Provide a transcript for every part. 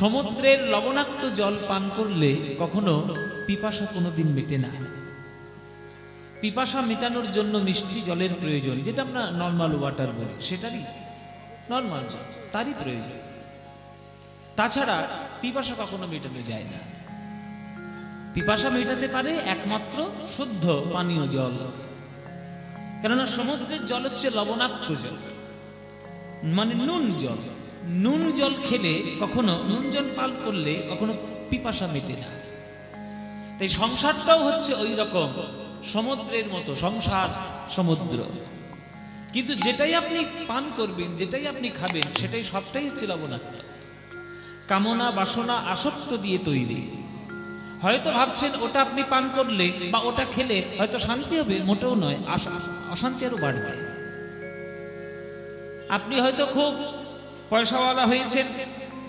সমুদ্রের লবণাক্ত জল পান করলে কখনো পিপাসা কোনোদিন মেটে না। পিপাসা মেটানোর জন্য মিষ্টি জলের প্রয়োজন, যেটা আমরা নর্মাল ওয়াটার বলি, সেটারই নর্মাল জল, তারই প্রয়োজন। তাছাড়া পিপাসা কখনো মেটানো যায় না। পিপাসা মেটাতে পারে একমাত্র শুদ্ধ পানীয় জল, কেননা সমুদ্রের জল হচ্ছে লবণাক্ত জল, মানে নুন জল। নুন জল খেলে কখনো, নুন জল পান করলে কখনো পিপাসা মেটে না। তাই সংসারটাও হচ্ছে ওই রকম সমুদ্রের মতো, সংসার সমুদ্র। কিন্তু যেটাই আপনি পান করবেন, যেটাই আপনি খাবেন, সেটাই সবটাই হচ্ছে লবণাক্ত, কামনা বাসনা আসক্ত দিয়ে তৈরি। হয়তো ভাবছেন ওটা আপনি পান করলে বা ওটা খেলে হয়তো শান্তি হবে, মোটেও নয়, অশান্তি আরো বাড়বে। আপনি হয়তো খুব পয়সাওয়ালা হয়েছেন,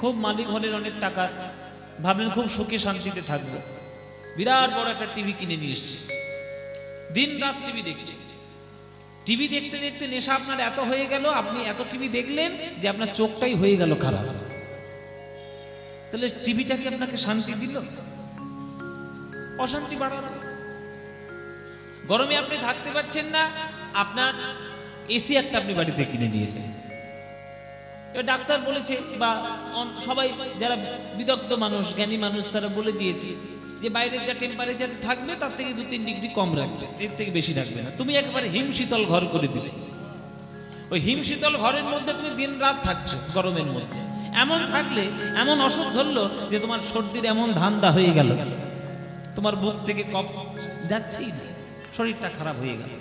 খুব মালিক হলেন, অনেক টাকা, ভাবলেন খুব সুখে শান্তিতে থাকবো, বিরাট বড় একটা টিভি কিনে নিয়ে এসছে, দিন রাত টিভি দেখছেন। টিভি দেখতে দেখতে নেশা আপনার এত হয়ে গেল, আপনি এত টিভি দেখলেন যে আপনার চোখটাই হয়ে গেল খারাপ। তাহলে টিভিটা কি আপনাকে শান্তি দিল? অশান্তি বাড়ালো। গরমে আপনি থাকতে পারছেন না, আপনার এসি একটা আপনি বাড়িতে কিনে নিয়ে এলেন। ডাক্তার বলেছে বা সবাই যারা বিদগ্ধ মানুষ, জ্ঞানী মানুষ, তারা বলে দিয়েছে যে বাইরের যা টেম্পারেচার থাকবে তার থেকে 2-3 ডিগ্রি কম রাখবে, এর থেকে বেশি রাখবে না। তুমি একেবারে হিমশীতল ঘর করে দিলে, ওই হিমশীতল ঘরের মধ্যে তুমি দিন রাত থাকছো গরমের মধ্যে। এমন থাকলে এমন অসুখ ধরলো যে তোমার সর্দির এমন ধান্দা হয়ে গেল, তোমার বুক থেকে কফ যাচ্ছেই না, শরীরটা খারাপ হয়ে গেল।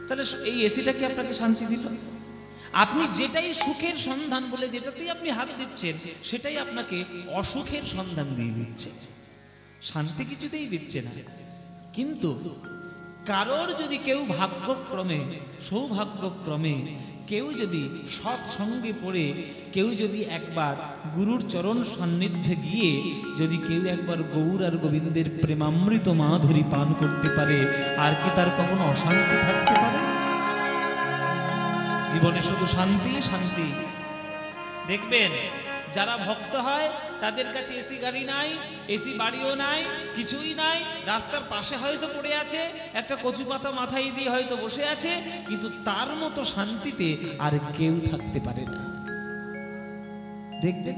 তাহলে এই এসিটা কি আপনাকে শান্তি দিল? আপনি যেটাই সুখের সন্ধান বলে যেটাতেই আপনি হাত দিচ্ছেন, সেটাই আপনাকে অসুখের সন্ধান দিয়ে দিচ্ছে, শান্তি কিছুতেই দিচ্ছে না। কিন্তু কারোর যদি কেউ ভাগ্যক্রমে, সৌভাগ্যক্রমে কেউ যদি সৎসঙ্গে পড়ে, কেউ যদি একবার গুরুর চরণ সান্নিধ্যে গিয়ে যদি কেউ একবার গৌর আর গোবিন্দের প্রেমামৃত মাধুরী পান করতে পারে, আর কি তার কখনো অশান্তি থাকতে পারে? জীবনে শুধু শান্তি শান্তি। দেখবেন যারা ভক্ত হয় তাদের কাছে এসি গাড়ি নাই, এসি বাড়িও নাই, কিছুই নাই, রাস্তার পাশে হয়তো পড়ে আছে, একটা কচু পাতা মাথায় দিয়ে হয়তো বসে আছে, কিন্তু তার মতো শান্তিতে আর কেউ থাকতে পারে না। দেখবেন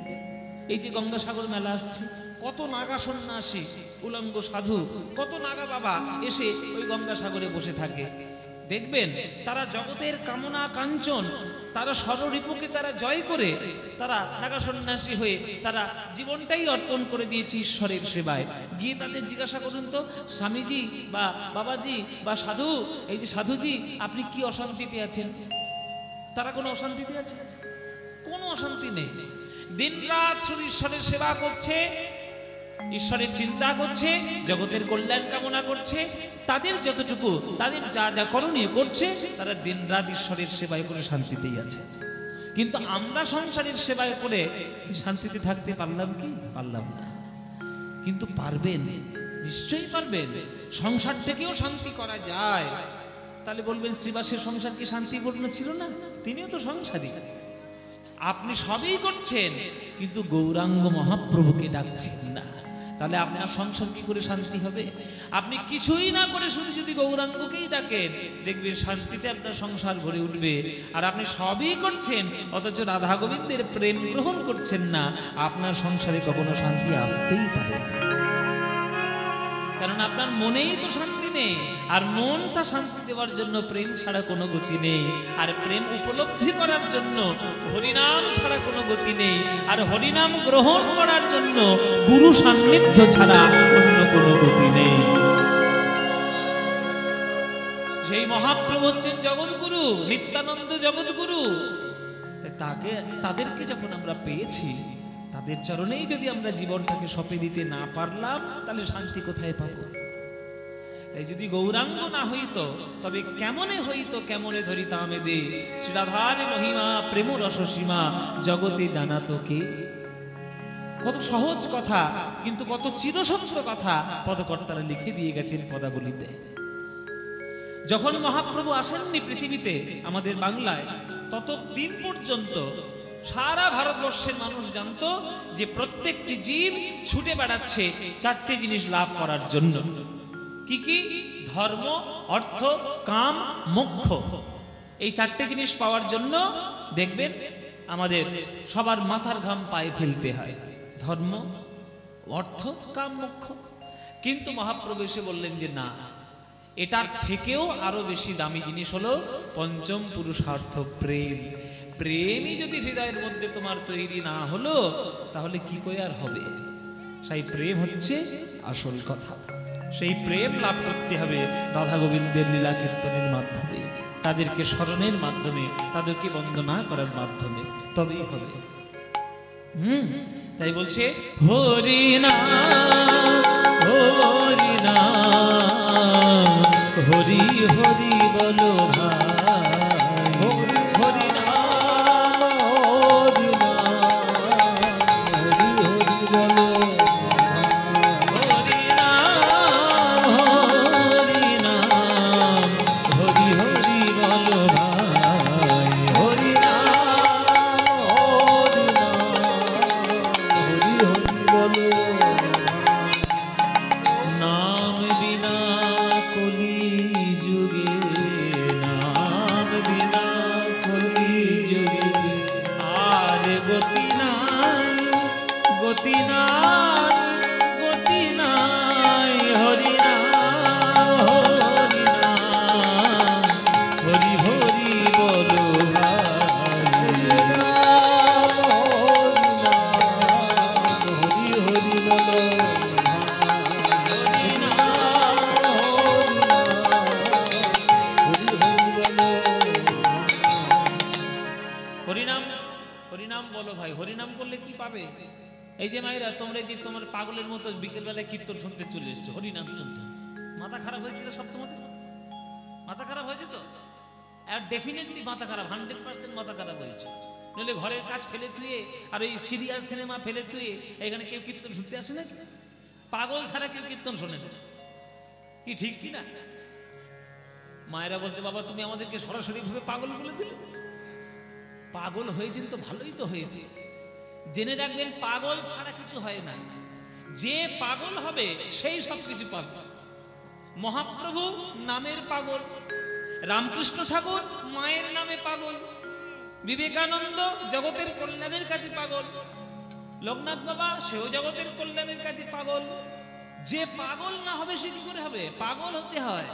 এই যে গঙ্গাসাগর মেলা আসছে, কত নাগা সন্ন্যাসী, উলঙ্গ সাধু, কত নাগা বাবা এসে ওই গঙ্গাসাগরে বসে থাকে। দেখবেন তারা জগতের কামনা কাঞ্চন, তারা সররিপুকে তারা জয় করে, তারা নাগা সন্ন্যাসী হয়ে তারা জীবনটাই অর্পণ করে দিয়েছে ঈশ্বরের সেবায়। গিয়ে তাদের জিজ্ঞাসা করুন তো, স্বামীজি বা বাবাজি বা সাধু, এই যে সাধুজি, আপনি কি অশান্তিতে আছেন? তারা কোনো অশান্তিতে আছে? কোনো অশান্তি নেই। দিন রাত শুধু ঈশ্বরের সেবা করছে, ঈশ্বরের চিন্তা করছে, জগতের কল্যাণ কামনা করছে। তাদের যতটুকু, তাদের যা যা করণীয় করছে, তারা দিন রাত ঈশ্বরের সেবায় করে শান্তিতেই আছে। কিন্তু আমরা সংসারের সেবায় করে শান্তিতে থাকতে পারলাম কি? পারলাম না। কিন্তু পারবেন, নিশ্চয়ই পারবেন। সংসার থেকেও শান্তি করা যায়। তাহলে বলবেন শ্রীবাসের সংসার কি শান্তিপূর্ণ ছিল না? তিনিও তো সংসারী। আপনি সবই করছেন কিন্তু গৌরাঙ্গ মহাপ্রভুকে ডাকছেন না, তাহলে আপনার সংসার কি করে শান্তি হবে? আপনি কিছুই না করে শুধু যদি গৌরাঙ্গকেই ডাকেন, দেখবেন শান্তিতে আপনার সংসার ভরে উঠবে। আর আপনি সবই করছেন অথচ রাধা গোবিন্দের প্রেম গ্রহণ করছেন না, আপনার সংসারে কখনো শান্তি আসতেই পারে না। কারণ আপনার মনেই তো শান্তি নেই, আর মনটা শান্তি দেওয়ার জন্য প্রেম ছাড়া কোনো গতি নেই, আর প্রেম উপলব্ধি করার জন্য হরিনাম ছাড়া কোনো গতি নেই, আর হরিনাম গ্রহণ করার জন্য গুরু সান্নিধ্য ছাড়া অন্য কোনো গতি নেই। সেই মহাপ্রভু হচ্ছেন জগৎগুরু, নিত্যানন্দ জগৎগুরু। তাদেরকে যখন আমরা পেয়েছি, তাদের চরণেই যদি আমরা জীবনটাকে সঁপে দিতে না পারলাম, তাহলে শান্তি কোথায় পাবো? এই যদি গৌরাঙ্গ না হইতো, তবে কেমনে হইতো কেমনে ধরিতাম দে, শ্রীরাধার মহিমা প্রেম রস সীমা জগতে জানাতো কে। কত সহজ কথা, কিন্তু কত চিরসত্য কথা পদকর্তারা লিখে দিয়ে গেছেন পদাবলিতে। যখন মহাপ্রভু আসেননি পৃথিবীতে, আমাদের বাংলায়, ততদিন পর্যন্ত সারা ভারতবর্ষের মানুষ জানতো যে প্রত্যেকটি জীব ছুটে বেড়াচ্ছে চারটি জিনিস লাভ করার জন্য। কি কি? ধর্ম, অর্থ, কাম, মোক্ষ। এই চারটি জিনিস পাওয়ার জন্য দেখবেন আমাদের সবার মাথার ঘাম পায়ে ফেলতে হয়। ধর্ম, অর্থ, কাম, মোক্ষ। কিন্তু মহাপ্রভু এসে বললেন যে না, এটার থেকেও আরো বেশি দামি জিনিস হলো পঞ্চম পুরুষার্থ, প্রেম। প্রেমই যদি হৃদয়ের মধ্যে তোমার তৈরি না হলো তাহলে কি করে আর হবে? সেই প্রেম হচ্ছে আসল কথা। সেই প্রেম লাভ করতে হবে রাধা গোবিন্দের লীলা কীর্তনের মাধ্যমে, তাদেরকে স্মরণের মাধ্যমে, তাদেরকে বন্দনা করার মাধ্যমে, তবেই হবে। তাই বলছে হরি নাম হরি নাম হরি হরি বলো ভাই, হরি নাম হরি নাম হরি হরি বলো, হরি নাম হরি নাম হরি হরি বলো ভাই, হরি নাম বিনা কলি যুগে, নাম বিনা কলি যুগে আর গতি নাই, গতি নাই, গতি নাই। হরি নাম হরি নাম হরি হরি বলো ভাই, হরি হরি বলো, হরিনাম হরিনাম বলো ভাই। হরিনাম করলে কি পাবে? এই যে মায়েরা, তোমরা যে তোমার পাগলের মতো বিকেলবেলায় কীর্তন শুনতে চলে এসছো, হরিনাম শুনতে, মাথা খারাপ হয়েছিল সব? তোমাদের মাথা খারাপ হয়েছে তো? আর ডেফিনেটলি মাথা খারাপ, 100% মাথা খারাপ হয়েছে। নইলে ঘরের কাজ ফেলে তুই আর ওই সিরিয়াল সিনেমা ফেলে তুই এখানে কেউ কীর্তন শুনতে আসে না? পাগল ছাড়া কেউ কীর্তন শোনে না, কি ঠিক কি না? মায়েরা বলছে বাবা তুমি আমাদেরকে সরাসরি ভাবে পাগল বলে দিলে। পাগল হয়েছেন তো ভালোই তো হয়েছে। জেনে রাখবেন পাগল ছাড়া কিছু হয় না, যে পাগল হবে সেই সব কিছু পাবে। মহাপ্রভু নামের পাগল, রামকৃষ্ণ ঠাকুর মায়ের নামে পাগল, বিবেকানন্দ জগতের কল্যাণের কাছে পাগল, লোকনাথ বাবা সেও জগতের কল্যাণের কাছে পাগল। যে পাগল না হবে সে কি করে হবে? পাগল হতে হয়।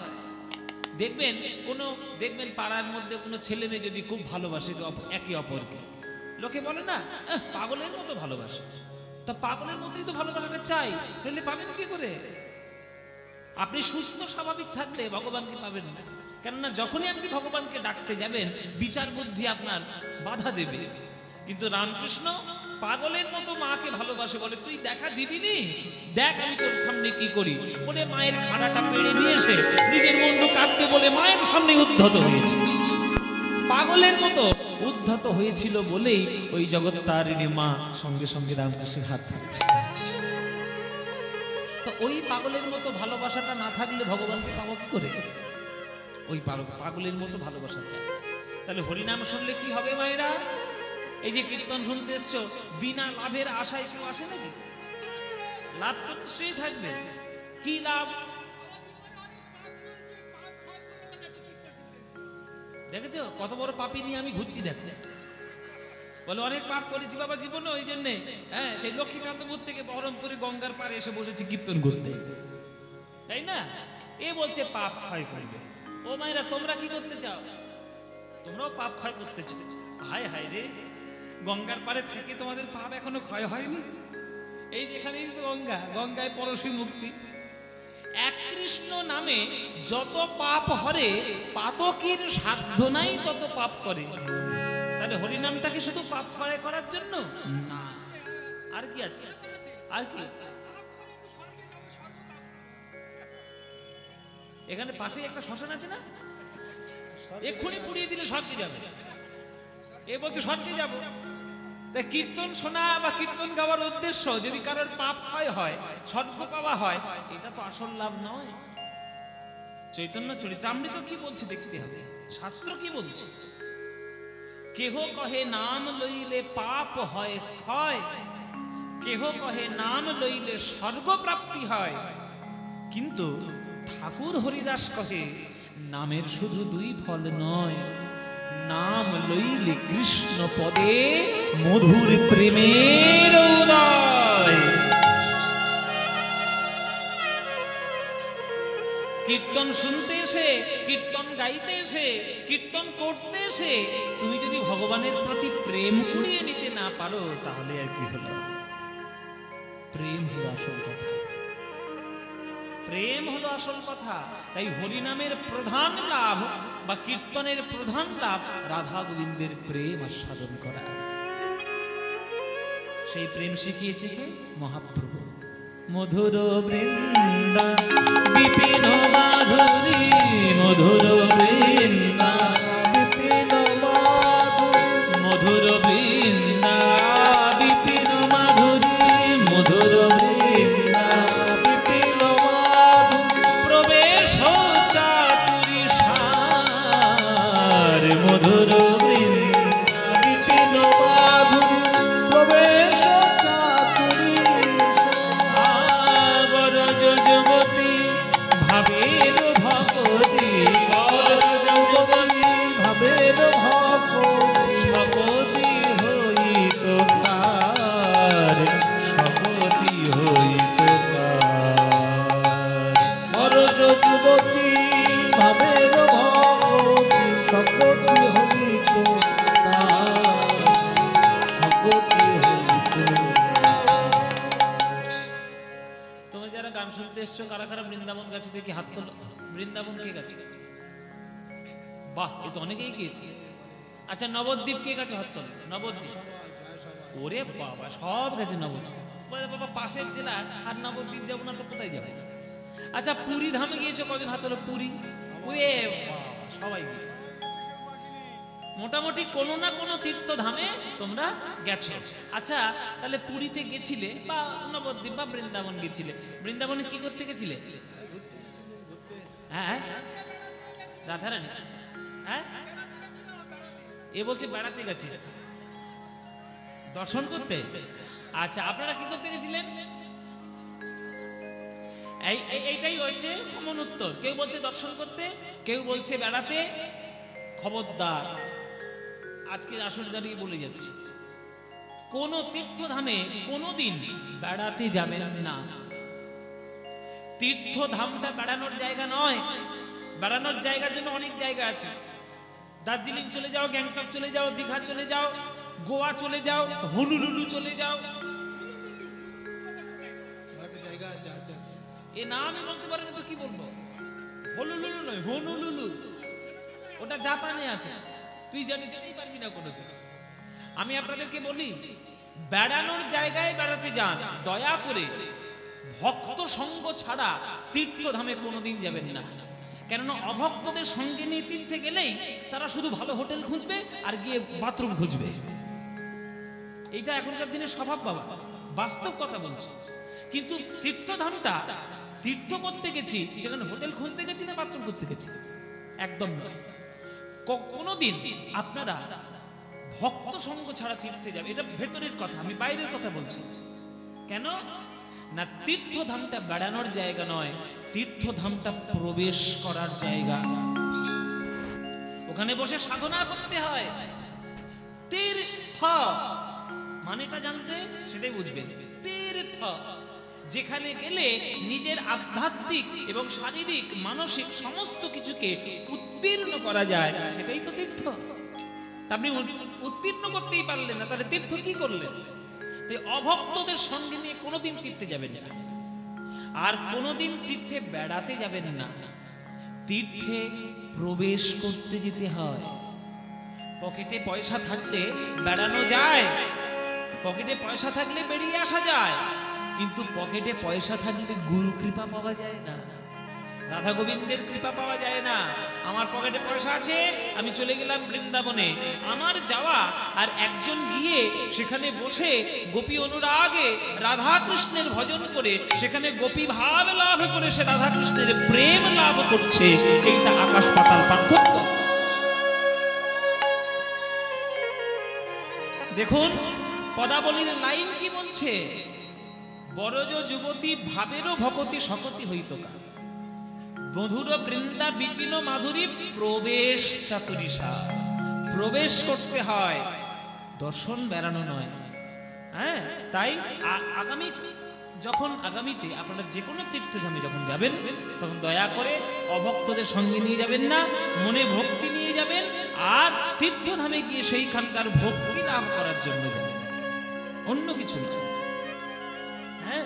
দেখবেন পাড়ার মধ্যে কোনো ছেলে মেয়ে যদি খুব ভালোবাসে একে অপরকে, লোকে বলে না পাগলের মতো ভালোবাসে। তা পাগলের মতোই তো ভালোবাসাটা চাই, নইলে পাবেন কি করে? আপনি সুস্থ স্বাভাবিক থাকলে ভগবানকে পাবেন না। কেননা যখনই আপনি ভগবানকে ডাকতে যাবেন বিচার বুদ্ধি আপনার বাধা দেবে। কিন্তু রামকৃষ্ণ পাগলের মতো মাকে ভালোবাসে, বলে তুই দেখা দিবি নি, দেখ আমি তোর সামনে কি করি। বলে মায়ের খাড়াটা পেড়ে নিয়ে এসে নিজের মুন্ডু কাটতে বলে মায়ের সামনে উদ্ধত হয়েছে। পাগলের মতো উদ্ধত হয়েছিল বলেই ওই জগত্তারিণী মা সঙ্গে সঙ্গে রামকৃষ্ণের হাত ধরেছে। তো ওই পাগলের মতো ভালোবাসাটা না থাকলে ভগবানকে পাবো কি করে? ওই পাগলের মতো ভালোবাসা চাই। তাহলে হরিনাম শুনলে কি হবে মায়েরা? এই যে কীর্তন শুনতে এসছো, বিনা লাভের আশায় কেউ আসে নাকি? লাভ তো নিশ্চয়ই থাকবে। কি লাভ? দেখেছো কত বড় পাপী নিয়ে আমি ঘুরছি। দেখো বলে অনেক পাপ করেছি বাবা জীবনে, ওই জন্যে সেই লক্ষ্মীকান্তপুর থেকে বহরমপুরে গঙ্গার পারে এসে বসেছি কীর্তন করতে, তাই না? এ বলছে পাপ ক্ষয় করবে। ও মায়েরা তোমরা কি করতে চাও? তোমরাও পাপ ক্ষয় করতে চাও। হায় হায় রে, গঙ্গার পারে থেকে তোমাদের পাপ এখনো ক্ষয় হয়নি। এই যেখানেই তো গঙ্গা, গঙ্গায় পরশী মুক্তি। এক কৃষ্ণ নামে যত পাপ হরে, পাতকের সাধ্য নাই তত পাপ করে। তাহলে হরিনামটাকে শুধু পাপ ক্ষয় করার জন্য না, আর কি আছে? আর কি? এখানে পাশেই একটা শ্মশান আছে না, এক্ষুনি পুড়িয়ে দিলে স্বর্গে যাবে। এ বলছে স্বর্গে যাবো। তাই কীর্তন শোনা বা কীর্তন গাওয়ার উদ্দেশ্য যদি কারোর পাপ ক্ষয় হয়, স্বর্গ পাওয়া হয়, এটা তো আসল লাভ নয়। চৈতন্য চরিতামৃত কি বলছে দেখতে হবে, শাস্ত্র কি বলছে। কেহ কহে নাম লইলে পাপ হয় ক্ষয়, কেহ কহে নাম লইলে স্বর্গপ্রাপ্তি হয়, কিন্তু ঠাকুর হরিদাস কহে নামের শুধু দুই ফল নয়, নাম লইলে কৃষ্ণ পদে মধুর প্রেমের উদয়। কীর্তন শুনতে এসে, কীর্তন গাইতে এসে, কীর্তন করতে এসে তুমি যদি ভগবানের প্রতি প্রেম কুড়িয়ে নিতে না পারো, তাহলে আর কি হলো? প্রেম হলো আসল কথা, প্রেম হলো আসল কথা। তাই হরিনামের প্রধান লাভ বা কীর্তনের প্রধান লাভ রাধা গোবিন্দের প্রেম আস্বাদন করা। সেই প্রেম শিখিয়েছে কে? মহাপ্রভু। মধুর বৃন্দা বিপিন মাধুরী, মধুর বৃন্দা বিপিন মাধুরী, মধুর বৃন্দা বিপিন মাধুরী, মধুর বৃন্দা বিপিন মাধুরী, প্রবেশ চাতুরী সার, মধুর বৃন্দা বিপিন মাধুরী, প্রবেশ চাতুরী সার, বরজ যুবতী ভাবের ভগবতী, বরজ যুবতী ভাবের ভগবতী, সপতি হইত কার, সপতি হইত কার, বরজ যুবতী ভাবের ভগবতী, সপতি হইত তার, সপতি হইত। তোমরা যারা গান শুনতে এসছো, কারা কারা বৃন্দাবন গেছে দেখি হাত তোলো। বৃন্দাবন কে গেছে? বাহ, এ তো অনেকেই গিয়েছে। আচ্ছা, নবদ্বীপ কে গেছে? হাত তোলো। নবদ্বীপ, ওরে বাবা, সব গেছে নবদ্বীপ। বলে বাবা পাশের জেলা, আর নবদ্বীপ যাবো না তো কোথায় যাবে? আচ্ছা, পুরী ধামে গিয়েছে কজন? হাত তোলো। পুরী, ওরে বাবা, সবাই গিয়েছে। মোটামুটি কোনো না কোনো তীর্থ ধামে তোমরা গেছো। আচ্ছা, তাহলে পুরীতে গেছিলে বা নবদ্বীপ বা বৃন্দাবন গেছিলে, বৃন্দাবনে কি করতে গেছিলে? হ্যাঁ, রাধারানী। হ্যাঁ, এ বলছে বেড়াতে গেছে, দর্শন করতে। আচ্ছা, আপনারা কি করতে গেছিলেন? এইটাই হচ্ছে কমন উত্তর। কেউ বলছে দর্শন করতে, কেউ বলছে বেড়াতে। খবরদার, আজকে আসলে দাঁড়িয়ে বলে যাচ্ছি, কোন তীর্থধামে কোনদিন বেড়াতে যাবেন না। তীর্থধামটা বেড়ানোর জায়গা নয়। বেড়ানোর জায়গার জন্য অনেক জায়গা আছে। দার্জিলিং চলে যাও, গ্যাংটক চলে যাও, দীঘা চলে যাও, গোয়া চলে যাও, হনুলুলু চলে যাও। এ নাম আমি বলতে পারেন তো কি বলবো? হনুলুলু নয়, হনুলুলু, ওটা জাপানে আছে। তুই জানিতেই পারবি না কোনোদিন। আমি আপনাদেরকে বলি, বেড়ানোর জায়গায় বেড়াতে যান, দয়া করে ভক্ত সঙ্গ ছাড়া তীর্থধামে কোনোদিন যাবেন না। কেননা অভক্তদের সঙ্গে নিয়ে তীর্থে গেলেই তারা শুধু ভালো হোটেল খুঁজবে আর গিয়ে বাথরুম খুঁজবে। এটা এখনকার দিনে স্বভাব বাবা, বাস্তব কথা বলছি। কিন্তু তীর্থধামটা তীর্থ করতে গেছি, সেখানে হোটেল খুঁজতে গেছি না বাথরুম করতে গেছি? একদম নয়। কোনোদিন আপনারা ভক্ত সঙ্গ ছাড়া তীর্থে যাবে, এটা ভেতরের কথা, আমি বাইরের কথা বলছি। কেন না, তীর্থধামটা বেড়ানোর জায়গা নয়, তীর্থধামটা প্রবেশ করার জায়গা। ওখানে বসে সাধনা করতে হয়। তীর্থ মানেটা জানতে, সেটাই বুঝবেন। তীর্থ, যেখানে গেলে নিজের আধ্যাত্মিক এবং শারীরিক মানসিক সমস্ত কিছুকে উত্তীর্ণ করা যায়, সেটাই তো তীর্থ। আপনি উত্তীর্ণ করতেই পারলেন না, তাহলে তীর্থ কি করলেন? তাই অভক্তদের সঙ্গে নিয়ে কোনোদিন তীর্থে যাবেন না, আর কোনোদিন তীর্থে বেড়াতে যাবেন না। তীর্থে প্রবেশ করতে যেতে হয়। পকেটে পয়সা থাকলে বেড়ানো যায়, পকেটে পয়সা থাকলে বেরিয়ে আসা যায়, কিন্তু পকেটে পয়সা থাকলে গুরু কৃপা পাওয়া যায় না, রাধা গোবিন্দের কৃপা পাওয়া যায় না। আমার পকেটে পয়সা আছে, আমি চলে গেলাম বৃন্দাবনে, আমার যাওয়া আর একজন গিয়ে সেখানে বসে গোপী অনুরাগে রাধা কৃষ্ণের ভজন করে সেখানে গোপী ভাব লাভ করে সে রাধা কৃষ্ণের প্রেম লাভ করছে, এইটা আকাশ পাতাল পার্থক্য। দেখুন পদাবলীর লাইন কি বলছে, বরজ যুবতী ভাবেরও ভকতি সকতি হইতকা, মধুর বৃন্দা বিপিন মাধুরী প্রবেশ চাতুরিষা। প্রবেশ করতে হয়, দর্শন বেড়ানো নয়। হ্যাঁ, তাই আগামীতে আপনারা যে কোনো তীর্থধামে যখন যাবেন তখন দয়া করে অভক্তদের সঙ্গে নিয়ে যাবেন না, মনে ভক্তি নিয়ে যাবেন। আর তীর্থধামে গিয়ে সেইখানকার ভক্তি লাভ করার জন্য যাবেন, অন্য কিছু না। হ্যাঁ,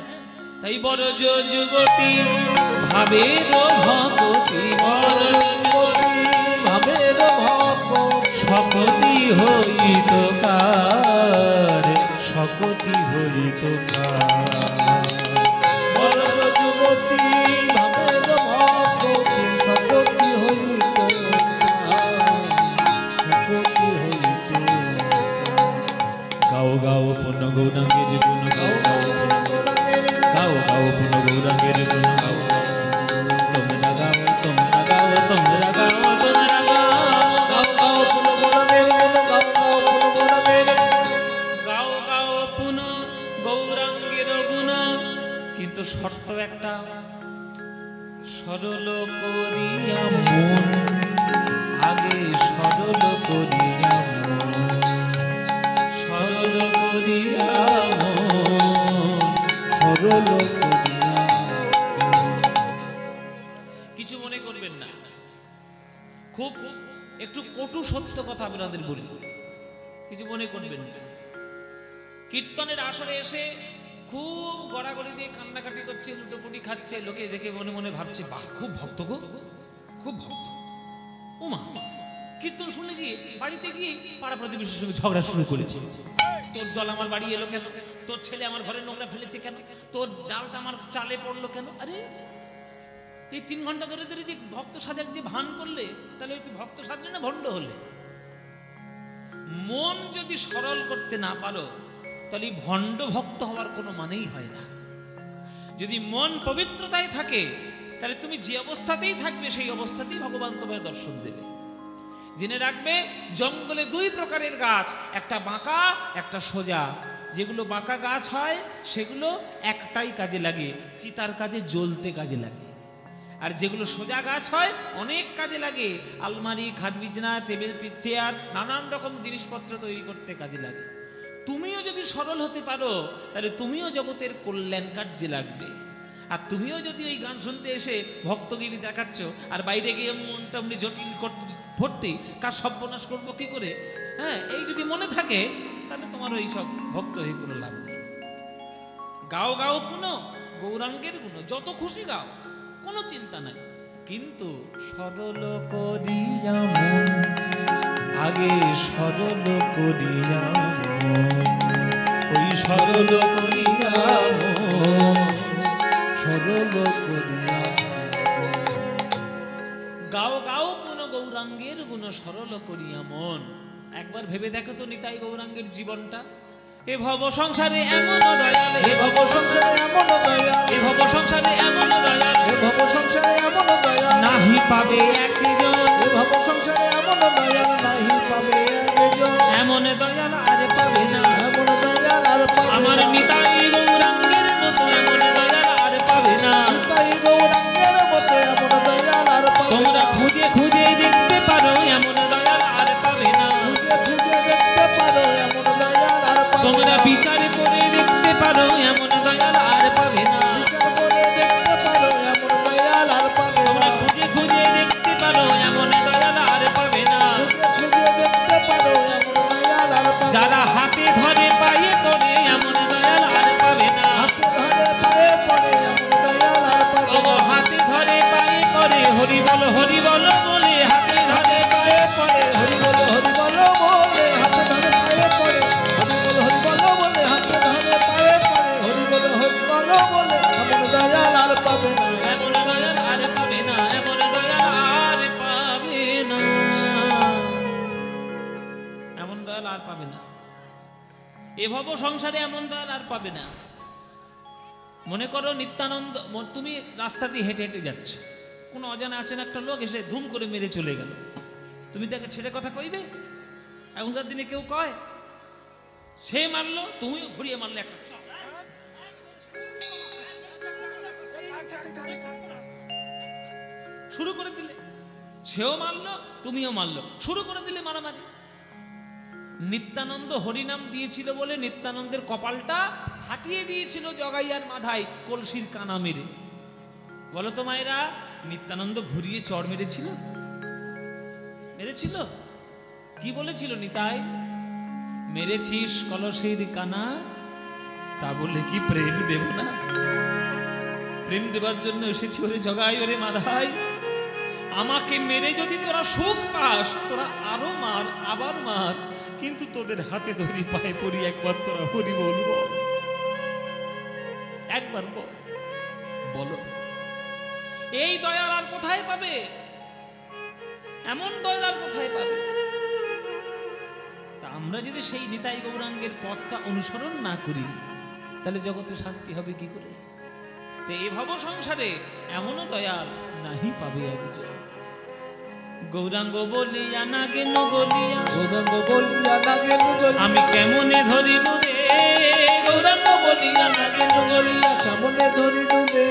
তাই বরজ যুবতী ভাবের ভকতি, ভাবের ভকতি সকতি হইতকার, সকতি হইতকার। বরজ যুবতী ভাবের ভকতি সকতি হইতকার, সকতি হইতকার। গাও গাও পুণ্য গৌরাঙ্গের গুণ, গাও গাও গাও গাও পুণ্য গৌরাঙ্গের গুণ, গাও তোমরা গাও, তোমরা গাও, তোমরা গাও, তোমরা গাও, গাও গাও পুণ্য গৌরাঙ্গের গুণ। কিন্তু শর্ত একটা, সরল করিয়া মন, আগে সরল করিয়া মন, সরল করিয়া মন, সরল করিয়া। কিছু মনে করবেন না, খুব একটু কটু সত্য কথা আপনাদের বলি, কিছু মনে করবেন না। কীর্তনের আসরে এসে খুব গড়াগড়ি দিয়ে কান্নাকাটি করছে, লুটোপুটি খাচ্ছে, লোকে দেখে মনে মনে ভাবছে বাহ খুব ভক্ত গো, খুব ভক্ত। ওমা, কীর্তন শুনে গিয়ে বাড়িতে গিয়ে পাড়া প্রতিবেশীর সঙ্গে ঝগড়া শুরু করেছে। তোর জল আমার বাড়ি এলো কেন, তোর ছেলে আমার ঘরে নোংরা ফেলেছে কেন, তোর ডালটা আমার চালে পড়লো কেন। আরে এই 3 ঘন্টা ধরে ধরে যে ভক্ত সাজার যে ভান করলে, তাহলে তুই ভক্ত সাজলে না ভণ্ড হলে? মন যদি সরল করতে না পারো তাহলে ভণ্ড ভক্ত হওয়ার কোনো মানেই হয় না। যদি মন পবিত্রতায় থাকে তাহলে তুমি যে অবস্থাতেই থাকবে সেই অবস্থাতেই ভগবান তোমায় দর্শন দেবে। জেনে রাখবে, জঙ্গলে 2 প্রকারের গাছ, একটা বাঁকা একটা সোজা। যেগুলো বাঁকা গাছ হয় সেগুলো একটাই কাজে লাগে, চিতার কাজে, জ্বলতে কাজে লাগে। আর যেগুলো সোজা গাছ হয় অনেক কাজে লাগে, আলমারি, খাট বিছানা, টেবিল চেয়ার, নানান রকম জিনিসপত্র তৈরি করতে কাজে লাগে। তুমিও যদি সরল হতে পারো তাহলে তুমিও জগতের কল্যাণ কার্যে লাগবে। আর তুমিও যদি ওই গান শুনতে এসে ভক্তগিরি দেখাচ্ছ আর বাইরে গিয়ে মনটা এমনি জটিল ভর্তি, কার সর্বনাশ করবো কি করে, হ্যাঁ, এই যদি মনে থাকে তাহলে তোমার ওই সব ভক্ত হয়ে কোনো লাভ নেই। গাও গাও পুণ্য গৌরাঙ্গের গুণ, যত খুশি গাও, কোনো চিন্তা নাই, কিন্তু সরল করিয়া মন, আগে সরল করিয়া মন, ওই সরল করিয়া মন, সরল করিয়া। গাও গাও পুণ্য গৌরাঙ্গের গুণ, সরল করিয়া মন। একবার ভেবে দেখো তো নিতাই গৌরাঙ্গের জীবনটা। এ ভব সংসারে এমন দয়াল, এ ভব সংসারে এমন দয়াল, এ ভব সংসারে এমন দয়াল, এ ভব সংসারে এমন দয়াল, নাহি পাবে একজন, এ ভব সংসারে এমন দয়াল, নাহি পাবে একজন, এমন দয়াল আর পাবে না, এমন দয়াল আর পাবে আমার না। নিতাই গৌরাঙ্গের মতো এমন দয়াল আর পাবে না। নিতাই গৌরাঙ্গের মতো এমন দয়াল আর পাবে তোমরা না। খুঁজে খুঁজে দেখতে পারো এমন দয়াল আর পাবে না। খুঁজে খুঁজে দেখতে পারো এমন দয়াল আর পাবে তোমরা না। বিচার করে দেখতে পারো এমন দয়াল আর পাবে না। বিচার করে দেখতে পারো এমন দয়াল আর পাবে তোমরা না। খুঁজে খুঁজে দেখতে পারো এমন দয়াল আর পাবে না। খুঁজে খুঁজে দেখতে পারো এমন দয়াল আর পাবে না। যারা হাতে ধরে পায়ে পড়ে এমন দয়াল আর পাবে না। হাতে ধরে পায়ে পড়ে এমন দয়াল আর পাবে ও না। হাতে ধরে পায়ে পড়ে হরি বল বলে, হাতে ধরে পায়ে পড়ে হরি বল বলে, হাতে ধরে পায়ে পড়ে হরি বল বলে, হাতে ধরে পায়ে পড়ে হরি বল বলে, এমন দয়াল আর পাবে না। এমন দয়াল আর পাবে না, এমন দয়াল আর পাবে না, এমন দয়াল আর পাবে না। এ ভব সংসারে এমন দয়াল আর পাবে না। মনে করো নিত্যানন্দ, তুমি রাস্তা দিয়ে হেঁটে হেঁটে যাচ্ছ, কোনো অজানা অচেনা একটা লোক এসে ধুম করে মেরে চলে গেল, তুমি তাকে ছেড়ে কথা কইবে? এখনকার দিনে কেউ কয়? সে মারলো, তুমিও ঘুরিয়ে মারলে একটা চড়। শুরু করে দিলে, সেও মারলো, তুমিও মারলো, শুরু করে দিলে মারামারি। নিত্যানন্দ হরিনাম দিয়েছিল বলে নিত্যানন্দের কপালটা ফাটিয়ে দিয়েছিল জগাইয়ার মাথায় কলসির কানা মেরে। বলো তো মায়েরা, নিত্যানন্দ ঘুরিয়ে চড় মেরেছিল? মেরেছিল? কি বলেছিল নিতাই? মেরেছিস কলসির কানা, তা বলে কি প্রেম দেব না? প্রেম দেবার জন্য এসেছি ওরে জগাই, ওরে মাধাই। আমাকে মেরে যদি তোরা সুখ পাস, তোরা আরো মার, আবার মার, কিন্তু তোদের হাতে ধরি, পায়ে পড়ি, একবার তোরা হরি বলবো, একবার বলো। এই দয়াল আর কোথায় পাবে? এমন দয়াল আর কোথায় পাবে? তা আমরা যদি সেই নিতাই গৌরাঙ্গের পথটা অনুসরণ না করি, তাহলে জগতে শান্তি হবে কি করে? তো এই ভব সংসারে এমনও দয়াল নাহি পাবে একজন। গৌরাঙ্গ বলিয়া না গেল গলিয়া, গৌরাঙ্গ বলিয়া না গেল গলিয়া, আমি কেমনে ধরিব রে? গৌরাঙ্গ বলিয়া না গেল গলিয়া, কেমনে ধরিল রে?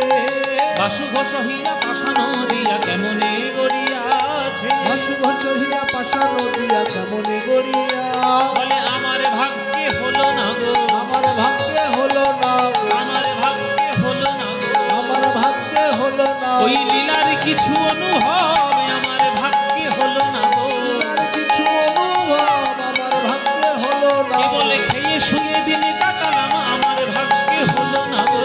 বাসু ঘোষ হইয়া পাশানো দিয়া কেমনে গড়িয়াছে, বাসু ঘোষ হইয়া পাশানো দিয়া কেমনে গড়িয়া। বলে আমার ভাগ্যে হলো না গো, আমার ভাগ্যে হলো না গো, আমার ভাগ্যে হলো না গো, আমার ভাগ্যে হলো না। ওই লীলার কিছু অনুভব আমার ভাগ্যে হলো না গো, আর কিছু অনুভব আমার ভাগ্যে হলো না। এ বলে খেয়ে শুয়ে দিন কাটালাম, আমার ভাগ্যে হলো না গো,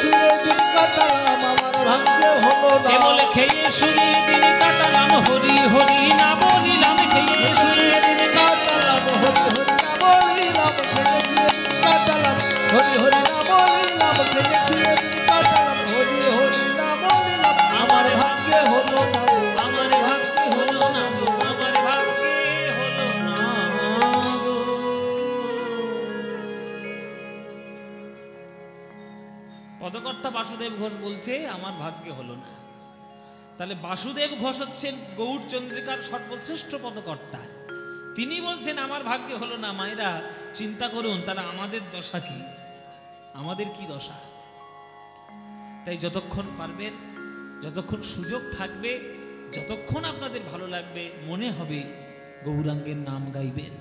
শুয়ে দিন কাটালাম, আমার ভাগ্যে হলো না। এ বলে খেয়ে শুয়ে দিন কাটালাম, হরি হরি না বলিলাম, খেয়ে শুয়ে দিন কাটালাম, হরি হরি না বলিলাম, খেয়ে শুয়ে দিন কাটালাম, হরি হরি না বলিলাম, খেয়ে শুয়ে দিন কাটালাম, হরি হরি না বলিলাম, আমার ভাগ্যে হলো না গো, আমার ভাগ্যে হলো না গো, আমার ভাগ্যে হলো না গো। পদকর্তা বাসুদেব ঘোষ বলছে আমার ভাগ্যে হলো না। তাহলে বাসুদেব ঘোষ হচ্ছেন গৌড় চন্দ্রিকার সর্বশ্রেষ্ঠ পদকর্তা। তিনি বলছেন আমার ভাগ্যে হলো না। মায়েরা চিন্তা করুন, তাহলে আমাদের দশা কি? আমাদের কি দশা? তাই যতক্ষণ পারবেন, যতক্ষণ সুযোগ থাকবে, যতক্ষণ আপনাদের ভালো লাগবে, মনে হবে গৌরাঙ্গের নাম গাইবেন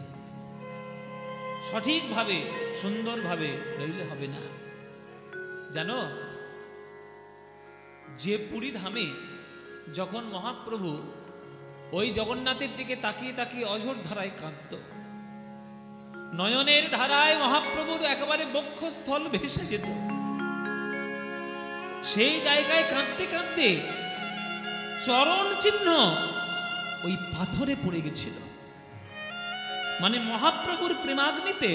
সঠিকভাবে, সুন্দরভাবে, রইলে হবে না। জানো, যে পুরী ধামে যখন মহাপ্রভু ওই জগন্নাথের দিকে তাকিয়ে তাকিয়ে অঝোর ধারায় কাঁদত, নয়নের ধারায় মহাপ্রভুর একেবারে বক্ষস্থল ভেসে যেত, সেই জায়গায় কাঁদতে কাঁদতে চরণ চিহ্ন ওই পাথরে পড়ে গেছিল। মানে মহাপ্রভুর প্রেমাগ্নিতে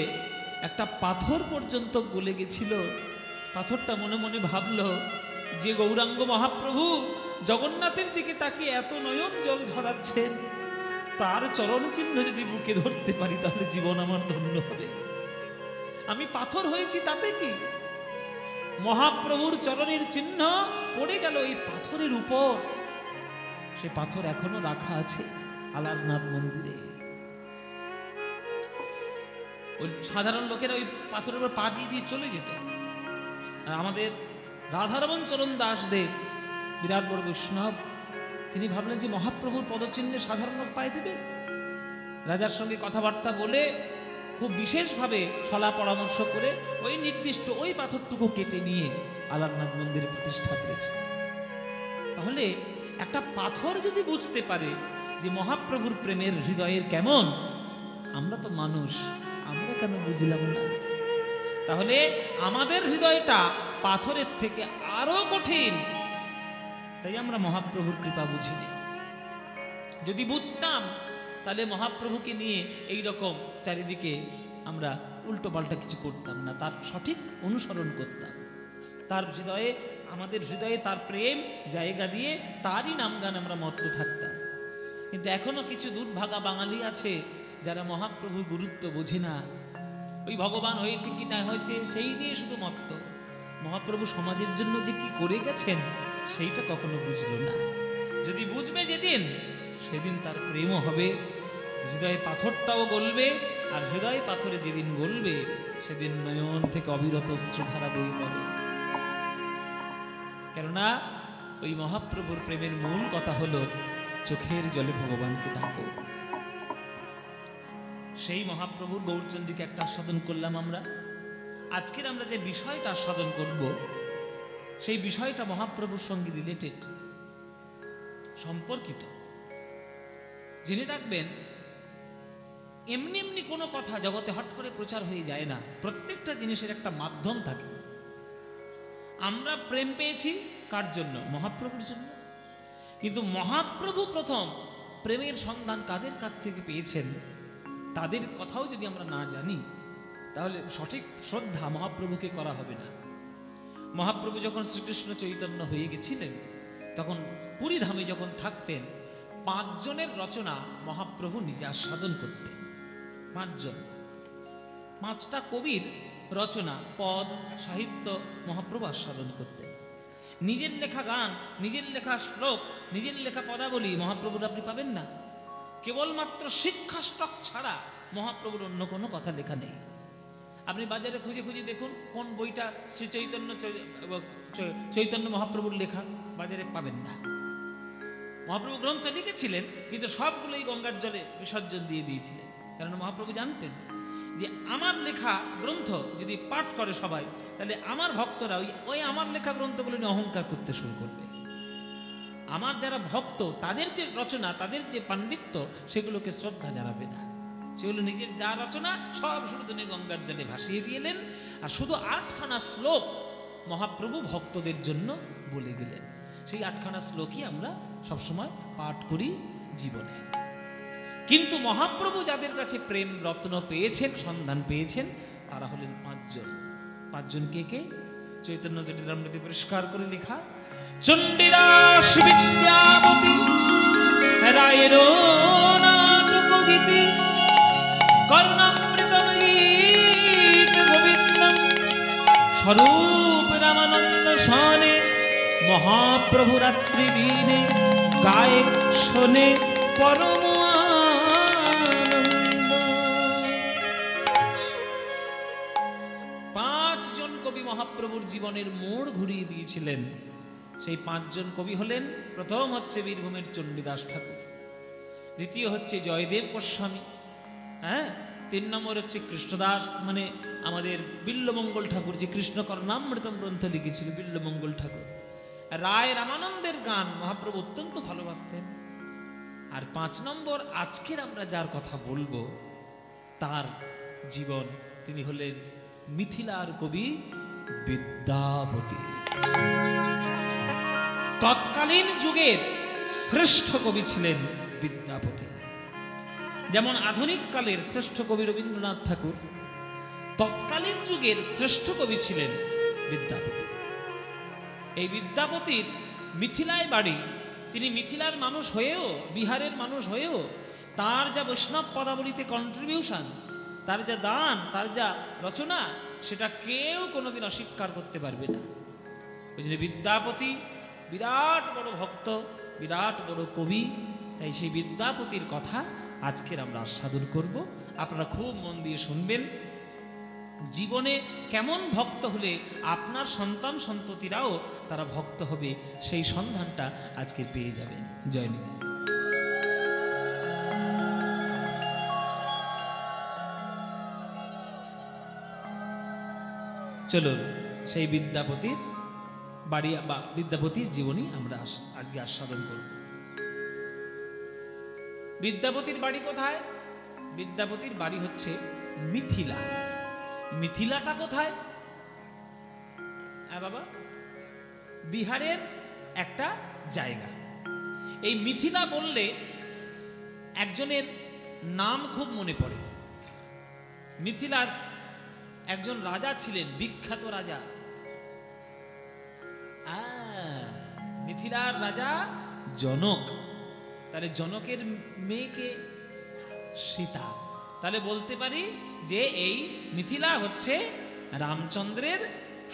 একটা পাথর পর্যন্ত গলে গেছিল। পাথরটা মনে মনে ভাবলো যে গৌরাঙ্গ মহাপ্রভু জগন্নাথের দিকে তাকিয়ে এত নয়ন জল ঝরাচ্ছেন, তার চরণ চিহ্ন যদি বুকে ধরতে পারি তাহলে জীবন আমার ধন্য হবে। আমি পাথর হয়েছি তাতে কি? মহাপ্রভুর চরণের চিহ্ন পড়ে গেল এই পাথরের উপর। সে পাথর এখনো রাখা আছে আলারনাথ মন্দিরে। ওই সাধারণ লোকেরা ওই পাথরের উপর পা দিয়ে দিয়ে চলে যেত। আর আমাদের রাধারমণ চরণ দাসদেব, বিরাট বড় বৈষ্ণব, তিনি ভাবলেন যে মহাপ্রভুর পদচিহ্নে সাধারণ লোক পায়ে দেবে। রাজার সঙ্গে কথাবার্তা বলে খুব বিশেষভাবে সলা পরামর্শ করে ওই নির্দিষ্ট ওই পাথরটুকু কেটে নিয়ে আলারনাথ মন্দিরে প্রতিষ্ঠা করেছে। তাহলে একটা পাথর যদি বুঝতে পারে যে মহাপ্রভুর প্রেমের হৃদয়ের কেমন, আমরা তো মানুষ, আমরা কেন বুঝলাম না? তাহলে আমাদের হৃদয়টা পাথরের থেকে আরো কঠিন, তাই আমরা মহাপ্রভুর কৃপা বুঝিনি। যদি বুঝতাম তাহলে মহাপ্রভুকে নিয়ে এই রকম চারিদিকে আমরা উল্টো পাল্টা কিছু করতাম না, তার সঠিক অনুসরণ করতাম। তার হৃদয়ে, আমাদের হৃদয়ে তার প্রেম জায়গা দিয়ে তারই নাম গান আমরা মত্ত থাকতাম। কিন্তু এখনো কিছু দুর্ভাগা বাঙালি আছে যারা মহাপ্রভুর গুরুত্ব বোঝে না। ওই ভগবান হয়েছে কি না হয়েছে সেই নিয়ে শুধু মত্ত। মহাপ্রভু সমাজের জন্য যে কি করে গেছেন সেইটা কখনো বুঝলো না। যদি বুঝবে যেদিন, সেদিন তার প্রেমও হবে, হৃদয়ে পাথরটাও গলবে, আর হৃদয় পাথরে যেদিন গলবে সেদিন নয়ন থেকে অবিরত অশ্রুধারা বয়ে যাবে। কেননা ওই মহাপ্রভুর প্রেমের মূল কথা হলো চোখের জলে ভগবানকে ডাকো। সেই মহাপ্রভুর গৌরচন্দ্রীকে একটা আস্বাদন করলাম আমরা। আজকের আমরা যে বিষয়টা আস্বাদন করব সেই বিষয়টা মহাপ্রভুর সঙ্গে রিলেটেড, সম্পর্কিত। জেনে রাখবেন, এমনি এমনি কোনো কথা জগতে হট করে প্রচার হয়ে যায় না, প্রত্যেকটা জিনিসের একটা মাধ্যম থাকে। আমরা প্রেম পেয়েছি কার জন্য? মহাপ্রভুর জন্য। কিন্তু মহাপ্রভু প্রথম প্রেমের সন্ধান কাদের কাছ থেকে পেয়েছেন তাদের কথাও যদি আমরা না জানি তাহলে সঠিক শ্রদ্ধা মহাপ্রভুকে করা হবে না। মহাপ্রভু যখন শ্রীকৃষ্ণ চৈতন্য হয়ে গেছিলেন তখন পুরী ধামে যখন থাকতেন 5 জনের রচনা মহাপ্রভু নিজে আস্বাদন করতেন। 5 জন, 5টা কবির রচনা, পদ, সাহিত্য মহাপ্রভু আস্বাদন করতেন। নিজের লেখা গান, নিজের লেখা শ্লোক, নিজের লেখা পদাবলী মহাপ্রভুর আপনি পাবেন না। কেবলমাত্র শিক্ষা স্টক ছাড়া মহাপ্রভুর অন্য কোনো কথা লেখা নেই। আপনি বাজারে খুঁজে খুঁজে দেখুন কোন বইটা শ্রী চৈতন্য মহাপ্রভুর লেখা, বাজারে পাবেন না। মহাপ্রভু গ্রন্থ লিখেছিলেন কিন্তু সবগুলোই গঙ্গার জলে বিসর্জন দিয়ে দিয়েছিলেন। কারণ মহাপ্রভু জানতেন যে আমার লেখা গ্রন্থ যদি পাঠ করে সবাই তাহলে আমার ভক্তরা ওই আমার লেখা গ্রন্থগুলো নিয়ে অহংকার করতে শুরু করবে। আমার যারা ভক্ত তাদের যে রচনা, তাদের যে পাণ্ডিত্য, সেগুলোকে শ্রদ্ধা জানাবে না। সেগুলো নিজের যা রচনা সব শুরু নিয়ে গঙ্গার জলে ভাসিয়ে দিলেন। আর শুধু 8খানা শ্লোক মহাপ্রভু ভক্তদের জন্য বলে দিলেন। সেই 8খানা শ্লোকই আমরা সবসময় পাঠ করি জীবনে। কিন্তু মহাপ্রভু যাদের কাছে প্রেম রত্ন পেয়েছেন, সন্ধান পেয়েছেন, তারা হলেন 5 জন। 5 জন কে কে? চৈতন্য চরিতামৃতে পরিষ্কার করে লেখা, চণ্ডীদাস বিদ্যাপতি, রায়ের নাটক গীতি, কর্ণামৃতম গীত গোবিন্দম, স্বরূপ রামানন্দ সনে, মহাপ্রভু রাত্রি দিনে গায়ে শোনে পরম আনন্দ। 5 জন কবি মহাপ্রভুর জীবনের মোড় ঘুরিয়ে দিয়েছিলেন। সেই 5 জন কবি হলেন, প্রথম হচ্ছে বীরভূমের চণ্ডীদাস ঠাকুর, দ্বিতীয় হচ্ছে জয়দেব গোস্বামী, 3 নম্বর হচ্ছে কৃষ্ণদাস, মানে আমাদের বিল্লমঙ্গল ঠাকুর, যে কৃষ্ণ কর্ণামৃতম গ্রন্থ লিখেছিল, বিল্লমঙ্গল ঠাকুর। রায় রামানন্দের গান মহাপ্রভু অত্যন্ত ভালোবাসতেন। আর 5 নম্বর আজকের আমরা যার কথা বলবো তার জীবন, তিনি হলেন মিথিলার কবি বিদ্যাপতি। তৎকালীন যুগের শ্রেষ্ঠ কবি ছিলেন বিদ্যাপতি। যেমন আধুনিক কালের শ্রেষ্ঠ কবি রবীন্দ্রনাথ ঠাকুর, তৎকালীন যুগের শ্রেষ্ঠ কবি ছিলেন বিদ্যাপতি। এই বিদ্যাপতির মিথিলায় বাড়ি। তিনি মিথিলার মানুষ হয়েও, বিহারের মানুষ হয়েও তার যা বৈষ্ণব পদাবলিতে কন্ট্রিবিউশন, তার যা দান, তার যা রচনা, সেটা কেউ কোনোদিন অস্বীকার করতে পারবে না। ওই জন্য বিদ্যাপতি বিরাট বড় ভক্ত, বিরাট বড় কবি। তাই সেই বিদ্যাপতির কথা আজকের আমরা আস্বাদন করব। আপনারা খুব মন দিয়ে শুনবেন। জীবনে কেমন ভক্ত হলে আপনার সন্তান সন্ততিরাও তারা ভক্ত হবে, সেই সন্ধানটা আজকে পেয়ে যাবেন। জয় নিতাই। চলুন সেই বিদ্যাপতির বাড়ি বা বিদ্যাপতির জীবনী আমরা আজকে আস্বাদন করব। বিদ্যাপতির বাড়ি কোথায়? বিদ্যাপতির বাড়ি হচ্ছে মিথিলা। মিথিলাটা কোথায়? হ্যাঁ বাবা, বিহারের একটা জায়গা। এই মিথিলা বললে একজনের নাম খুব মনে পড়ে। মিথিলার একজন রাজা ছিলেন, বিখ্যাত রাজা। মিথিলার রাজা জনক। তাহলে জনকের মেয়েকে সীতা। তাহলে বলতে পারি যে এই মিথিলা হচ্ছে রামচন্দ্রের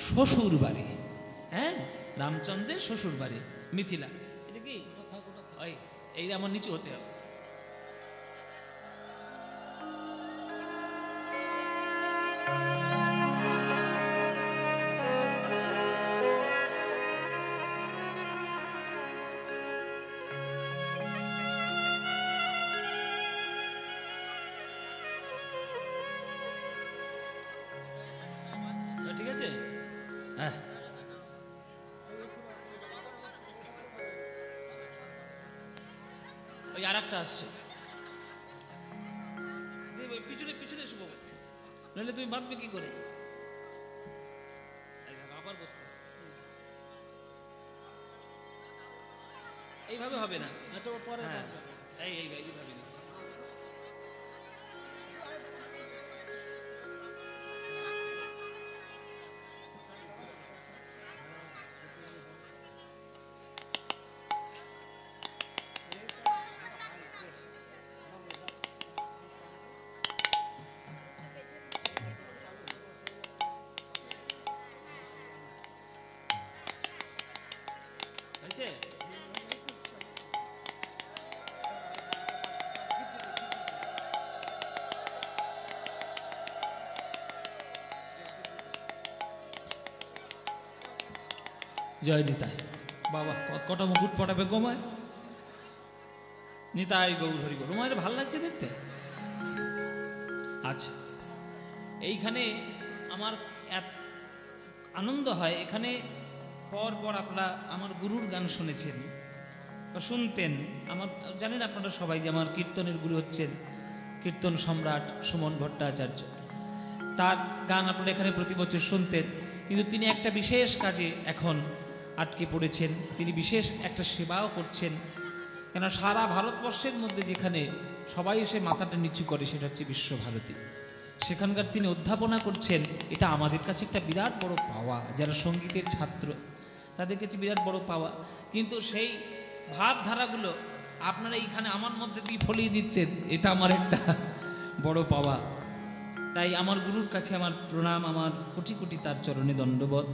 শ্বশুর বাড়ি। রামচন্দ্রের শ্বশুর বাড়ি মিথিলা। এটা কি এই আমার নিচু হতে হবে। হ্যাঁ ওই আর একটা আসছে, পিছনে পিছনে এসো বাবু, নাহলে তুমি বাঁধবে কি করে? আবার বসতে এইভাবে হবে না। আচ্ছা ও পরে হ্যাঁ, বাঁধবে। এইভাবে না। হয়েছে? জয় নিতাই বাবা, কটা মুকুট পটাবে গোমায়, নিতাই গৌর হরি গৌর। মায়ের ভাল লাগছে দেখতে। আচ্ছা, এইখানে আমার এত আনন্দ হয়, এখানে পর পর আপনারা আমার গুরুর গান শুনেছেন বা শুনতেন। আমার জানেন আপনারা সবাই যে আমার কীর্তনের গুরু হচ্ছেন কীর্তন সম্রাট সুমন ভট্টাচার্য। তার গান আপনারা এখানে প্রতি বছর শুনতেন, কিন্তু তিনি একটা বিশেষ কাজে এখন আটকে পড়েছেন। তিনি বিশেষ একটা সেবাও করছেন, কেন সারা ভারতবর্ষের মধ্যে যেখানে সবাই এসে মাথাটা নিচু করে সেটা হচ্ছে বিশ্বভারতী। সেখানকার তিনি অধ্যাপনা করছেন। এটা আমাদের কাছে একটা বিরাট বড় পাওয়া, যারা সঙ্গীতের ছাত্র তাদের কাছে বিরাট বড় পাওয়া। কিন্তু সেই ভাবধারাগুলো আপনারা এইখানে আমার মধ্যে দিয়ে ফলিয়ে দিচ্ছেন, এটা আমার একটা বড় পাওয়া। তাই আমার গুরুর কাছে আমার প্রণাম, আমার কোটি কোটি তার চরণে দণ্ডবোধ।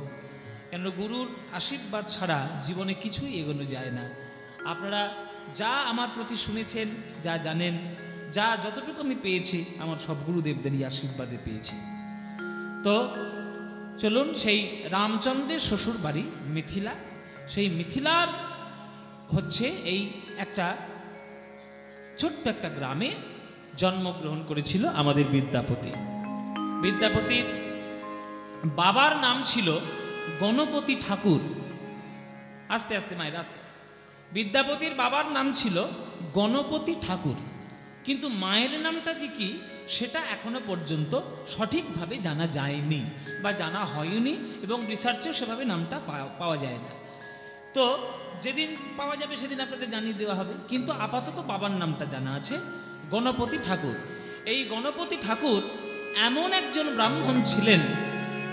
কেন গুরুর আশীর্বাদ ছাড়া জীবনে কিছুই এগোনো যায় না। আপনারা যা আমার প্রতি শুনেছেন, যা জানেন, যা যতটুকু আমি পেয়েছি আমার সব গুরুদেবদেরই আশীর্বাদে পেয়েছি। তো চলুন, সেই রামচন্দ্রের শ্বশুর বাড়ি মিথিলা, সেই মিথিলার হচ্ছে এই একটা ছোট্ট একটা গ্রামে জন্মগ্রহণ করেছিল আমাদের বিদ্যাপতি। বিদ্যাপতির বাবার নাম ছিল গণপতি ঠাকুর। আস্তে আস্তে মায়ের আস্তে। বিদ্যাপতির বাবার নাম ছিল গণপতি ঠাকুর, কিন্তু মায়ের নামটা যে কি সেটা এখনো পর্যন্ত সঠিকভাবে জানা যায়নি বা জানা হয়নি, এবং রিসার্চেও সেভাবে নামটা পাওয়া যায় না। তো যেদিন পাওয়া যাবে সেদিন আপনাদের জানিয়ে দেওয়া হবে, কিন্তু আপাতত বাবার নামটা জানা আছে গণপতি ঠাকুর। এই গণপতি ঠাকুর এমন একজন ব্রাহ্মণ ছিলেন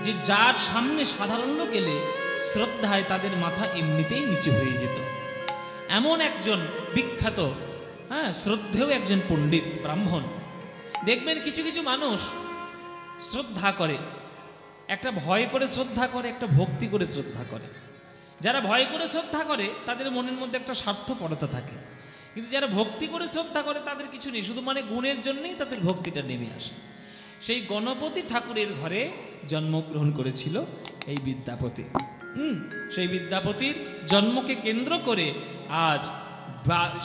যে যার সামনে সাধারণ লোক গেলে শ্রদ্ধায় তাদের মাথা এমনিতেই নিচু হয়ে যেত। এমন একজন বিখ্যাত, শ্রদ্ধেয় একজন পণ্ডিত ব্রাহ্মণ। দেখবেন কিছু কিছু মানুষ শ্রদ্ধা করে, একটা ভয় করে শ্রদ্ধা করে, একটা ভক্তি করে শ্রদ্ধা করে। যারা ভয় করে শ্রদ্ধা করে তাদের মনের মধ্যে একটা স্বার্থপরতা থাকে, কিন্তু যারা ভক্তি করে শ্রদ্ধা করে তাদের কিছু নেই, শুধু মানে গুণের জন্যই তাদের ভক্তিটা নেমে আসে। সেই গণপতি ঠাকুরের ঘরে জন্মগ্রহণ করেছিল এই বিদ্যাপতি। সেই বিদ্যাপতির জন্মকে কেন্দ্র করে আজ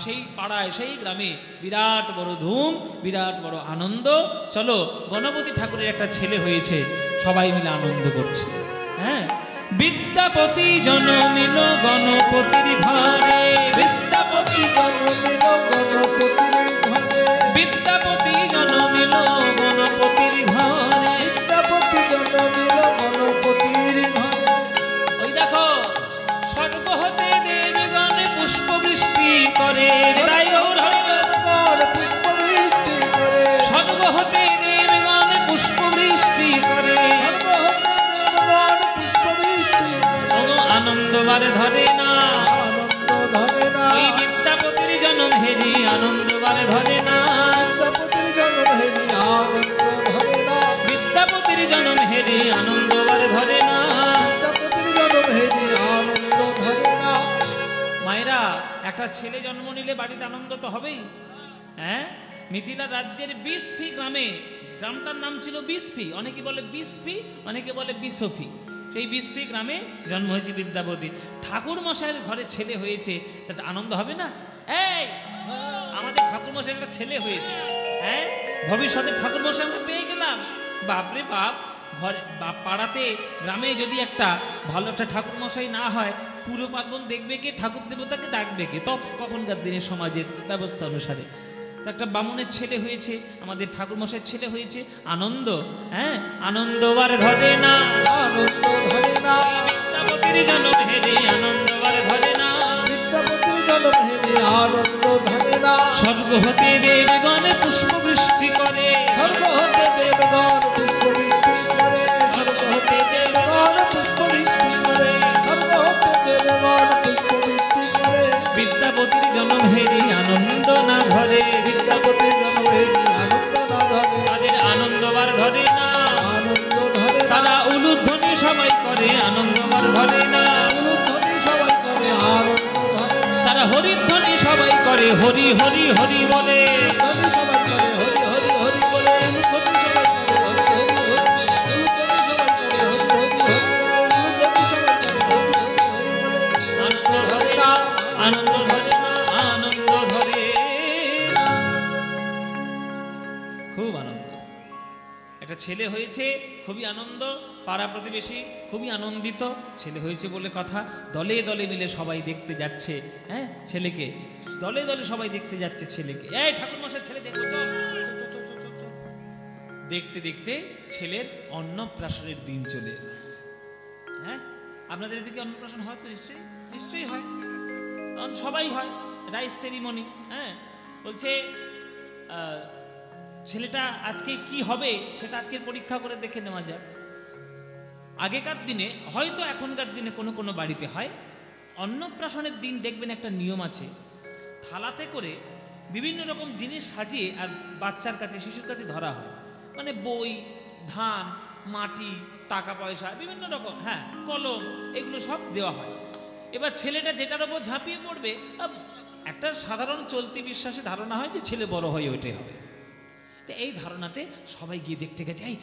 সেই পাড়ায়, সেই গ্রামে বিরাট বড় ধুম, বিরাট বড় আনন্দ। চলো, গণপতি ঠাকুরের একটা ছেলে হয়েছে, সবাই মিলে আনন্দ করছে। হ্যাঁ, বিদ্যাপতি জন্মিল গণপতির ঘরে, বিদ্যাপতি জন্মিল গণপতির ঘরে, বিদ্যাপতি জন্মিল গণপতির ঘরে, বিদ্যাপতি জন্মিল গণপতির ঘরে। ওই দেখো, স্বর্গ হতে দেবগণ পুষ্পবৃষ্টি করে, তাই গৌর হরি দেবগণ পুষ্পবৃষ্টি করে, স্বর্গ হতে দেবগণ পুষ্পবৃষ্টি করে, দেবগণ পুষ্পবৃষ্টি করে। আনন্দ বারে ধরে না, আনন্দ ধরে না, ওই বিদ্যাপতির জন্ম হেরি আনন্দ বারে ধরে না, বিদ্যাপতির জন্ম হেরি আনন্দ ধরে না, বিদ্যাপতির জন্ম হেরি আনন্দ বারে ধরে না। বিদ্যাপতির জন্ম হেরি আনন্দ ধরে না। মায়েরা, একটা ছেলে জন্ম নিলে বাড়িতে আনন্দ তো হবেই। হ্যাঁ, মিথিলা রাজ্যের বিসফি গ্রামে, গ্রামটার নাম ছিল বিসফি, অনেকে বলে বিসফি, অনেকে বলে বিসফি। সেই বিসফি গ্রামে জন্ম হয়েছে বিদ্যাপতি। ঠাকুর মশাইয়ের ঘরে ছেলে হয়েছে, তাতে আনন্দ হবে না? এই আমাদের ঠাকুর মশাইয়ের একটা ছেলে হয়েছে, হ্যাঁ, ভবিষ্যতে ঠাকুর মশাই আমরা পেয়ে গেলাম। বাপরে বাপ, ঘরে বা পাড়াতে গ্রামে যদি একটা ভালো একটা ঠাকুর মশাই না হয়, পুরো পার্বণ দেখবে কে, ঠাকুর দেবতাকে ডাকবে কে? তখনকার দিনে সমাজের ব্যবস্থা অনুসারে তো একটা বামুনের ছেলে হয়েছে, আমাদের ঠাকুর মশাইয়ের ছেলে হয়েছে, আনন্দ, হ্যাঁ আনন্দ আর ধরে না, আনন্দ ধরে না, বিদ্যাপতির জনম হেরে আনন্দ আর ধরে না, বিদ্যাপতির জনম হেরে আনন্দ ধরে না, স্বর্গ হতে দেবগণ পুষ্প বৃষ্টি করে, স্বর্গ হতে দেবগণ পুষ্প বৃষ্টি করে, স্বর্গ হতে দেবগণ পুষ্প বৃষ্টি করে, স্বর্গ হতে দেবগণ পুষ্প বৃষ্টি করে, বিদ্যাপতির জনম হেরে আনন্দ না ধরে, বিদ্যাপতির জনম হেরে আনন্দ না ধরে, তাদের আনন্দ আর ধরে না, আনন্দ ধরে না, তারা উলুধ্বনি সবাই করে আনন্দ আর ধরে না, উলুধ্বনি সবাই করে আনন্দ ধরে না, তারা হরিধ্বনি সবাই করে হরি হরি হরি বলে, উলুধ্বনি সবাই করে হরি হরি হরি বলে, উলুধ্বনি সবাই করে হরি হরি হরি, উলুধ্বনি সবাই করে হরি হরি হরি বলে, উলুধ্বনি সবাই করে হরি হরি হরি বলে, আনন্দ ধরে না, আনন্দ ধরে না, আনন্দ ধরে না। খুব আনন্দ, একটা ছেলে হয়েছে, খুবই আনন্দ, পাড়া প্রতিবেশী খুবই আনন্দিত, ছেলে হয়েছে বলে কথা, দলে দলে মিলে সবাই দেখতে যাচ্ছে, হ্যাঁ ছেলেকে দলে দলে সবাই দেখতে যাচ্ছে ছেলেকে, এই ঠাকুর মশাই ছেলে দেখো চল। দেখতে দেখতে ছেলের অন্নপ্রাশনের দিন চলে এলো। হ্যাঁ আপনাদের এদিকে অন্নপ্রাশন হয় তো? নিশ্চয়ই নিশ্চয়ই হয়, কারণ সবাই হয়, রাইস সেরিমনি। হ্যাঁ বলছে ছেলেটা আজকে কি হবে সেটা আজকের পরীক্ষা করে দেখে নেওয়া যায়। আগেকার দিনে হয়তো এখনকার দিনে কোনো কোনো বাড়িতে হয়, অন্নপ্রাশনের দিন দেখবেন একটা নিয়ম আছে, থালাতে করে বিভিন্ন রকম জিনিস সাজিয়ে আর বাচ্চার কাছে, শিশুর কাছে ধরা হয়, মানে বই, ধান, মাটি, টাকা পয়সা, বিভিন্ন রকম, হ্যাঁ কলম, এগুলো সব দেওয়া হয়। এবার ছেলেটা যেটার ওপর ঝাঁপিয়ে পড়বে, একটা সাধারণ চলতি বিশ্বাসে ধারণা হয় যে ছেলে বড় হয়ে ওঠে হবে। তো এই ধারণাতে সবাই গিয়ে দেখতে গেছে, এই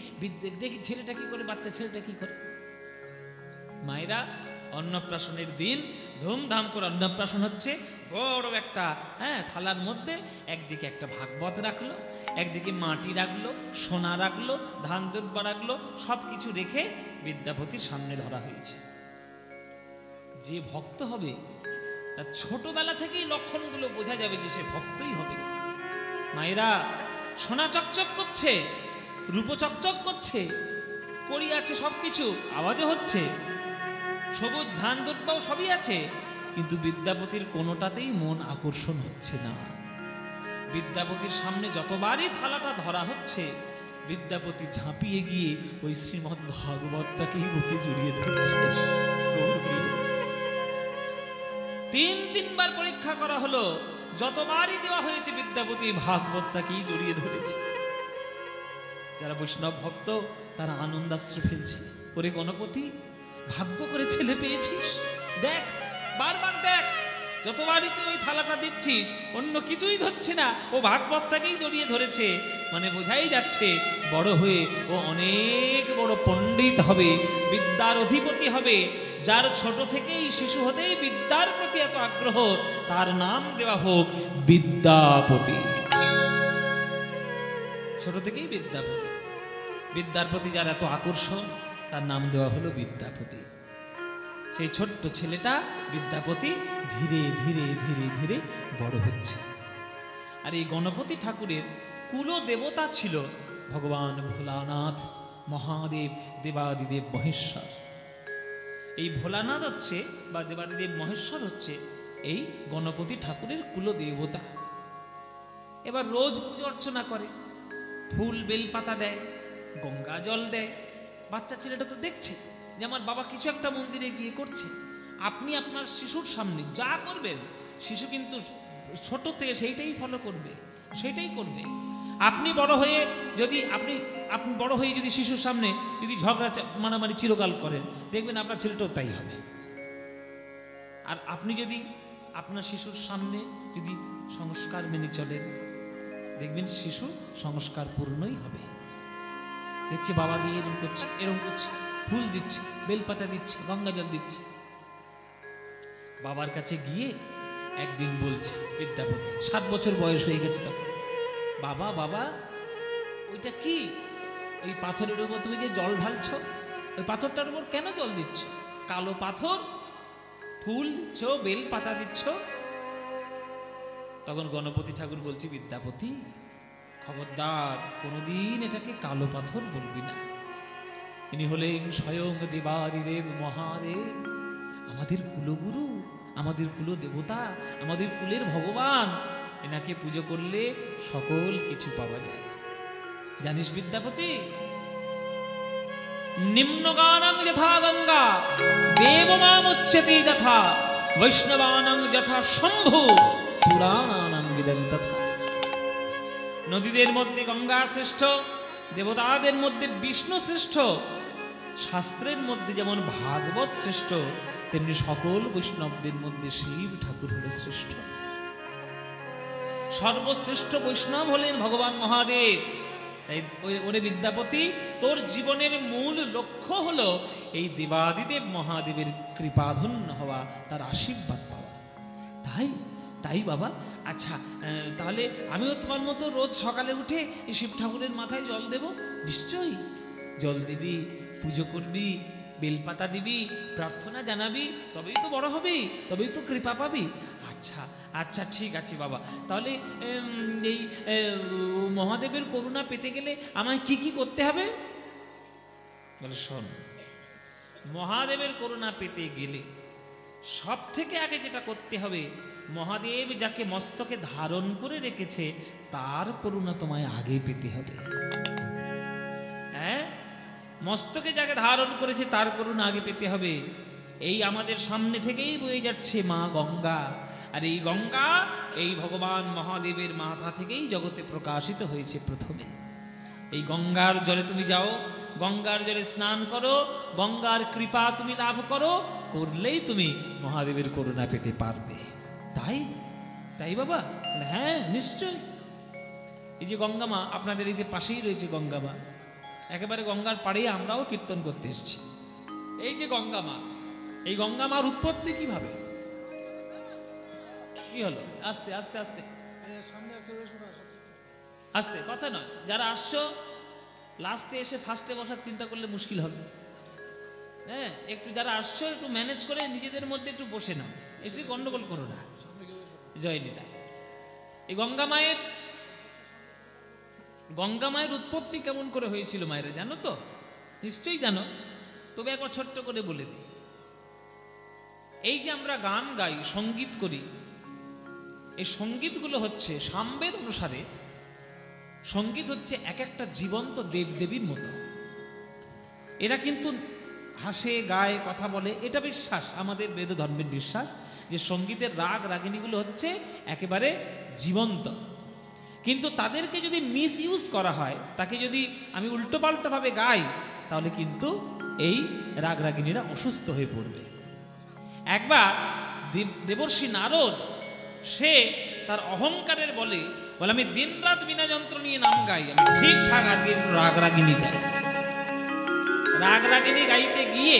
দেখি ছেলেটা কি করে, বাচ্চা ছেলেটা কি করে। মায়েরা অন্নপ্রাশনের দিন ধুমধাম করে অন্নপ্রাশন হচ্ছে, বড় একটা থালার মধ্যে একদিকে একটা ভাগবত রাখলো, একদিকে মাটি রাখলো, সোনা রাখলো, ধান দুব্বা রাখলো, সব কিছু রেখে বিদ্যাপতির সামনে ধরা হয়েছে। যে ভক্ত হবে তার ছোটবেলা থেকেই লক্ষণগুলো বোঝা যাবে যে সে ভক্তই হবে। মায়েরা সোনা চকচক করছে, রূপ চকচক করছে, কড়ি আছে, সবকিছু আওয়াজও হচ্ছে, সবুজ ধান দুব্বাও সবই আছে, কিন্তু বিদ্যাপতির কোনোটাতেই মন আকর্ষণ হচ্ছে না। বিদ্যাপতির সামনে যতবারই থালাটা ধরা হচ্ছে, বিদ্যাপতি ঝাঁপিয়ে গিয়ে ওই শ্রীমদ্ ভাগবতটাকেই বুকে জড়িয়ে ধরছে। তিনবার পরীক্ষা করা হলো, যতবারই দেওয়া হয়েছে বিদ্যাপতি ভাগবতটাকেই জড়িয়ে ধরেছে। যারা বৈষ্ণব ভক্ত তারা আনন্দাশ্রু ফেলছে, ওরে গণপতি ভাগ্য করে ছেলে পেয়েছিস, দেখ বারবার দেখ, যতবারই তুই ওই থালাটা দিচ্ছিস অন্য কিছুই ধরছে না, ও ভাগবতটাকেই জড়িয়ে ধরেছে। মানে বোঝাই যাচ্ছে বড় হয়ে ও অনেক বড় পণ্ডিত হবে, বিদ্যার অধিপতি হবে। যার ছোট থেকেই, শিশু হতেই বিদ্যার প্রতি এত আগ্রহ, তার নাম দেওয়া হোক বিদ্যাপতি। ছোট থেকেই বিদ্যাপতি, বিদ্যার প্রতি যার এত আকর্ষণ, তার নাম দেওয়া হলো বিদ্যাপতি। সেই ছোট্ট ছেলেটা বিদ্যাপতি ধীরে ধীরে ধীরে ধীরে বড় হচ্ছে। আর এই গণপতি ঠাকুরের কুল দেবতা ছিল ভগবান ভোলানাথ, মহাদেব, দেবাদিদেব মহেশ্বর। এই ভোলানাথ হচ্ছে বা দেবাদিদেব মহেশ্বর হচ্ছে এই গণপতি ঠাকুরের কুল দেবতা। এবার রোজ পুজো অর্চনা করে, ফুল বেলপাতা দেয়, গঙ্গা জল দেয়। বাচ্চা ছেলেটা তো দেখছে যে আমার বাবা কিছু একটা মন্দিরে গিয়ে করছে। আপনি আপনার শিশুর সামনে যা করবেন, শিশু কিন্তু ছোট থেকে সেইটাই ফলো করবে, সেইটাই করবে। আপনি বড় হয়ে যদি আপনি বড় হয়ে যদি শিশুর সামনে যদি ঝগড়া মারামারি চিরকাল করেন, দেখবেন আপনার ছেলেটাও তাই হবে। আর আপনি যদি আপনার শিশুর সামনে যদি সংস্কার মেনে চলেন, দেখবেন শিশু সংস্কার পূর্ণই হবে। দেখছি বাবা দিয়ে এরকম করছে, এরকম করছে, ফুল দিচ্ছে, বেলপাতা দিচ্ছে, গঙ্গা জল দিচ্ছে। বাবার কাছে গিয়ে একদিন বলছে বিদ্যাপতি, 7 বছর বয়স হয়ে গেছে তখন, বাবা বাবা ওইটা কি? ওই পাথরের উপর তুমি কি জল ঢালছ? ওই পাথরটার উপর কেন জল দিচ্ছ? কালো পাথর, ফুল দিচ্ছ, বেল পাতা দিচ্ছ। তখন গণপতি ঠাকুর বলছি, বিদ্যাপতি খবরদার, কোনোদিন এটাকে কালো পাথর বলবি না। ইনি হলেন স্বয়ং দেবাদিদেব মহাদেব, আমাদের কুলগুরু, আমাদের কুল দেবতা, আমাদের কুলের ভগবান। এনাকে পুজো করলে সকল কিছু পাওয়া যায়। জানিস বিদ্যাপতি, নিম্নগানং যথা গঙ্গা দেবমামুচ্যতে যথা, বৈষ্ণবানং যথা শম্ভু পুরাণানাং বিদং তথা। নদীদের মধ্যে গঙ্গা শ্রেষ্ঠ, দেবতাদের মধ্যে বিষ্ণু শ্রেষ্ঠ, শাস্ত্রের মধ্যে যেমন ভাগবত শ্রেষ্ঠ, তেমনি সকল বৈষ্ণবদের মধ্যে শিব ঠাকুর হল শ্রেষ্ঠ। সর্বশ্রেষ্ঠ বৈষ্ণব হলেন ভগবান মহাদেব। ওরে বিদ্যাপতি, তোর জীবনের মূল লক্ষ্য হলো এই দেবাদিদেব মহাদেবের কৃপাধন্য হওয়া, তার আশীর্বাদ পাওয়া। তাই বাবা, আচ্ছা তাহলে আমিও তোমার মতো রোজ সকালে উঠে এই শিব ঠাকুরের মাথায় জল দেব? নিশ্চয়ই জল দিবি, পুজো করবি, বেলপাতা দিবি, প্রার্থনা জানাবি, তবেই তো বড় হবি, তবেই তো কৃপা পাবি। আচ্ছা আচ্ছা ঠিক আছে বাবা, তাহলে এই মহাদেবের করুণা পেতে গেলে আমায় কি কি করতে হবে? বলে শোন, মহাদেবের করুণা পেতে গেলে সব থেকে আগে যেটা করতে হবে, মহাদেব যাকে মস্তকে ধারণ করে রেখেছে তার করুণা তোমায় আগে পেতে হবে। হ্যাঁ, মস্তকে যাকে ধারণ করেছে তার করুণা আগে পেতে হবে। এই আমাদের সামনে থেকেই বয়ে যাচ্ছে মা গঙ্গা, আর এই গঙ্গা এই ভগবান মহাদেবের মাথা থেকেই জগতে প্রকাশিত হয়েছে প্রথমে। এই গঙ্গার জলে তুমি যাও, গঙ্গার জলে স্নান করো, গঙ্গার কৃপা তুমি লাভ করো, করলেই তুমি মহাদেবের করুণা পেতে পারবে। তাই বাবা? হ্যাঁ নিশ্চয়। এই যে গঙ্গা মা, আপনাদের এই যে পাশেই রয়েছে গঙ্গা মা, একেবারে গঙ্গার পাড়ে আমরাও কীর্তন করতে এসেছি। এই যে গঙ্গা মা, এই গঙ্গা মার উৎপত্তি কিভাবে? কি হলো? আস্তে আস্তে আস্তে আস্তে, কথা নয়। যারা আসছো লাস্টে এসে ফার্স্টে বসার চিন্তা করলে মুশকিল হবে। হ্যাঁ, একটু যারা আসছো একটু ম্যানেজ করে নিজেদের মধ্যে একটু বসে নাও, এসে গন্ডগোল করো না। জয় নিতাই। এই গঙ্গা মায়ের উৎপত্তি কেমন করে হয়েছিল মায়েরা জানো তো? নিশ্চয়ই জানো, তবে একবার ছোট্ট করে বলে দিই। এই যে আমরা গান গাই, সঙ্গীত করি, এই সঙ্গীতগুলো হচ্ছে সামবেদ অনুসারে, সঙ্গীত হচ্ছে এক একটা জীবন্ত দেবদেবীর মতো। এরা কিন্তু হাসে, গায়, কথা বলে, এটা বিশ্বাস, আমাদের বেদ ধর্মের বিশ্বাস যে সঙ্গীতের রাগ রাগিনীগুলো হচ্ছে একেবারে জীবন্ত। কিন্তু তাদেরকে যদি মিস ইউজ করা হয়, তাকে যদি আমি উল্টোপাল্টাভাবে গাই, তাহলে কিন্তু এই রাগ রাগিনীরা অসুস্থ হয়ে পড়বে। একবার দেবর্ষি নারদ, সে তার অহংকারের বলে আমি দিন রাত বিনা যন্ত্র নিয়ে নাম গাই, আমি ঠিকঠাক আজকে রাগ রাগিনী গাই। রাগ রাগিনী গাইতে গিয়ে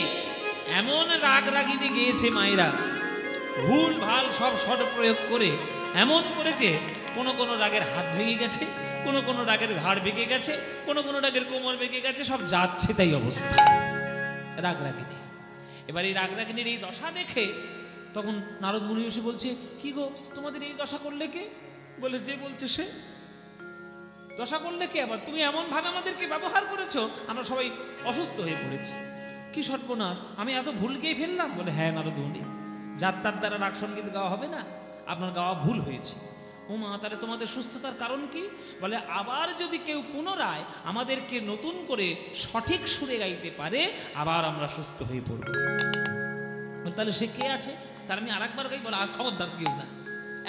এমন রাগ রাগিনী গেয়েছে মায়েরা, ভুল ভাল সব স্বর প্রয়োগ করে এমন করেছে, কোনো কোনো রাগের হাত ভেঙে গেছে, কোনো কোনো রাগের ঘাড় ভেঙে গেছে, কোনো কোনো রাগের কোমর ভেঙে গেছে, সব যাচ্ছে তাই অবস্থা। রাগ রাগিনী। এবার এই রাগ রাগিনীর এই দশা দেখে তখন নারদ মুনি এসে বলছে, কি গো তোমাদের এই দশা করলে কে? বলে, যে বলছে সে। দশা করলে কে? আবার তুমি এমন ভাবে আমাদেরকে ব্যবহার করেছো, আমরা সবাই অসুস্থ হয়ে পড়েছি। কি সর্বনাশ, আমি এত ভুল গিয়ে ফেললাম? বলে, হ্যাঁ নারদ মুনি, যাত্রার দ্বারা রাগ সঙ্গীত গাওয়া হবে না, আপনার গাওয়া ভুল হয়েছে। ও মা, তাহলে তোমাদের সুস্থতার কারণ কি? বলে, আবার যদি কেউ পুনরায় আমাদেরকে নতুন করে সঠিক সুরে গাইতে পারে, আবার আমরা সুস্থ হয়ে পড়ব। তাহলে সে কে আছে? তার আমি আর একবার গাই? বলে, আর খবরদার কেউ না,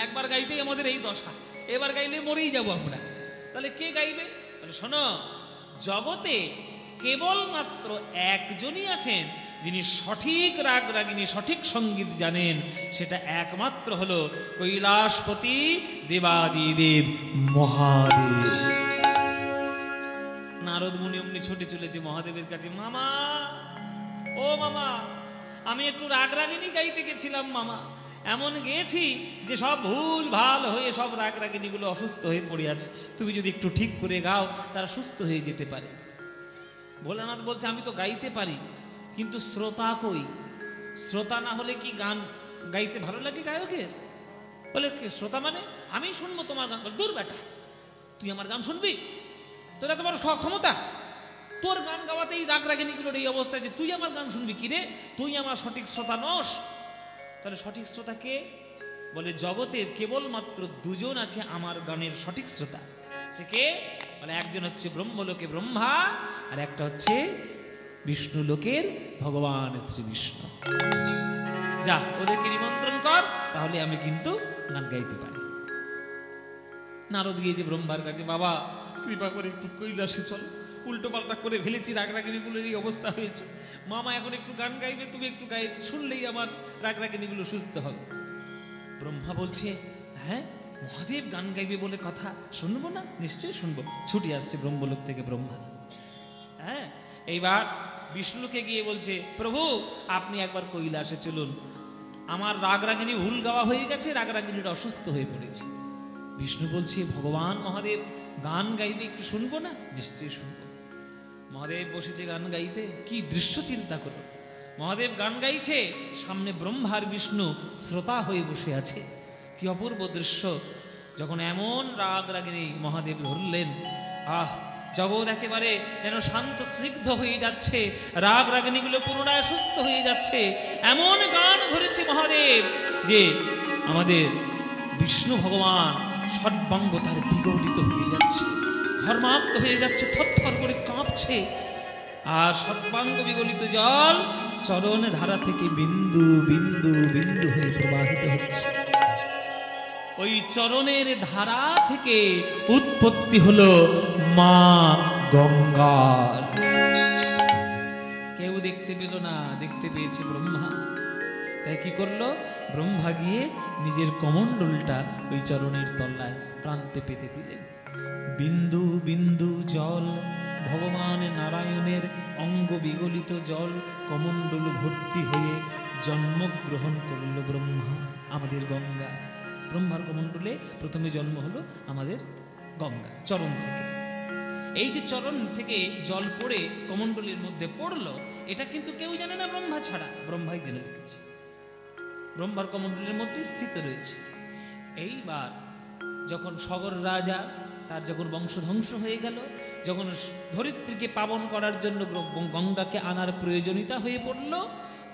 একবার গাইতেই আমাদের এই দশা, এবার গাইলে মরেই যাব আমরা। তাহলে কে গাইবে? বলে, শোনো, জগতে কেবলমাত্র একজনই আছেন যিনি সঠিক রাগ রাগিনী, সঠিক সঙ্গীত জানেন, সেটা একমাত্র হলো কৈলাসপতি দেবাদিদেব মহাদেব। নারদ মুনি অমনি ছুটে চলেছে মহাদেবের কাছে। মামা, ও মামা, আমি একটু রাগ রাগিনী গাইতে গেছিলাম মামা, এমন গেছি যে সব ভুল ভাল হয়ে সব রাগ রাগিনীগুলো অসুস্থ হয়ে পড়ে আছে, তুমি যদি একটু ঠিক করে গাও তারা সুস্থ হয়ে যেতে পারে। ভোলানাথ বলছে আমি তো গাইতে পারি, কিন্তু শ্রোতা কই? শ্রোতা না হলে কি গান গাইতে ভালো লাগে গায়কের? বলে শ্রোতা মানে আমি শুনবো তোমার গান। দূর বেটা, তুই আমার গান শুনবি? তোর এত বড় ক্ষমতা, তোর গান গাওয়াতেই রাগ রাগিনীগুলোর এই অবস্থায় যে তুই আমার গান শুনবি? কিরে, তুই আমার সঠিক শ্রোতা নস। তাহলে সঠিক শ্রোতা কে? বলে জগতের কেবলমাত্র দুজন আছে আমার গানের সঠিক শ্রোতা। সে কে? বলে একজন হচ্ছে ব্রহ্মলোকে ব্রহ্মা, আর একটা হচ্ছে বিষ্ণু লোকের ভগবান শ্রী বিষ্ণু। যা ওদেরকে নিমন্ত্রণ কর, তাহলে আমি কিন্তু গান গাইতে পারি। নারদ গিয়েছে ব্রহ্মার কাছে, বাবা কৃপা করে একটু কৈলাসে চল, উল্টো পাল্টা করে ফেলেছি, রাগরাগিনীগুলোর এই অবস্থা হয়েছে। মামা এখন একটু গান গাইবে, তুমি একটু গাই, শুনলেই আমার রাগরাগিনীগুলো সুস্থ হবে। ব্রহ্মা বলছে, হ্যাঁ মহাদেব গান গাইবে বলে কথা, শুনবো না? নিশ্চয়ই শুনবো। ছুটি আসছে ব্রহ্মলোক থেকে ব্রহ্মা। হ্যাঁ, এইবার বিষ্ণুকে গিয়ে বলছে, প্রভু আপনি একবার কৈলাসে চলুন, আমার রাগরাগিনী ভুল গাওয়া হয়ে গেছে, রাগরাগিনীর অসুস্থ হয়ে পড়েছে। বিষ্ণু বলছে, ভগবান মহাদেব গান গাইবে, একটু শুনবো না? নিশ্চয়ই শুনবো। মহাদেব বসেছে গান গাইতে। কি দৃশ্য চিন্তা করো, মহাদেব গান গাইছে, সামনে ব্রহ্মার বিষ্ণু শ্রোতা হয়ে বসে আছে। কি অপূর্ব দৃশ্য! যখন এমন রাগ রাগিনী মহাদেব ধরলেন, আহ জগৎ একেবারে যেন শান্ত স্নিগ্ধ হয়ে যাচ্ছে, রাগ রাগিনীগুলো পুনরায় সুস্থ হয়ে যাচ্ছে। এমন গান ধরেছে মহাদেব যে আমাদের বিষ্ণু ভগবান সর্বাঙ্গ তার বিগলিত হয়ে যাচ্ছে, ধর্মাক্ত হয়ে যাচ্ছে, থরথর করে কাঁপছে। আর সর্বাঙ্গ বিগলিত জল চরণ ধারা থেকে বিন্দু বিন্দু বিন্দু হয়ে প্রবাহিত হচ্ছে। ওই চরণের ধারা থেকে উৎপত্তি হলো মা গঙ্গার। কেউ দেখতে পেল না, দেখতে পেয়েছে ব্রহ্মা। তাই কি করলো? ব্রহ্মা গিয়ে নিজের কমণ্ডলটা ওই চরণের তলায় প্রান্তে পেতে দিলেন। বিন্দু বিন্দু জল, ভগবান নারায়ণের অঙ্গ বিগলিত জল কমণ্ডল ভর্তি হয়ে জন্মগ্রহণ করল ব্রহ্মা, আমাদের গঙ্গা। ব্রহ্মার কমণ্ডলে প্রথমে জন্ম হলো আমাদের গঙ্গা চরণ থেকে। এই যে চরণ থেকে জল পড়ে কমণ্ডলের মধ্যে পড়লো, এটা কিন্তু কেউ জানে না ব্রহ্মা ছাড়া, ব্রহ্মাই জেনে রেখেছে। ব্রহ্মার কমণ্ডলের মধ্যে স্থিত রয়েছে। এইবার যখন সগর রাজা, তার যখন বংশধ্বংস হয়ে গেল, যখন ধরিত্রীকে পাবন করার জন্য গঙ্গাকে আনার প্রয়োজনীয়তা হয়ে পড়ল,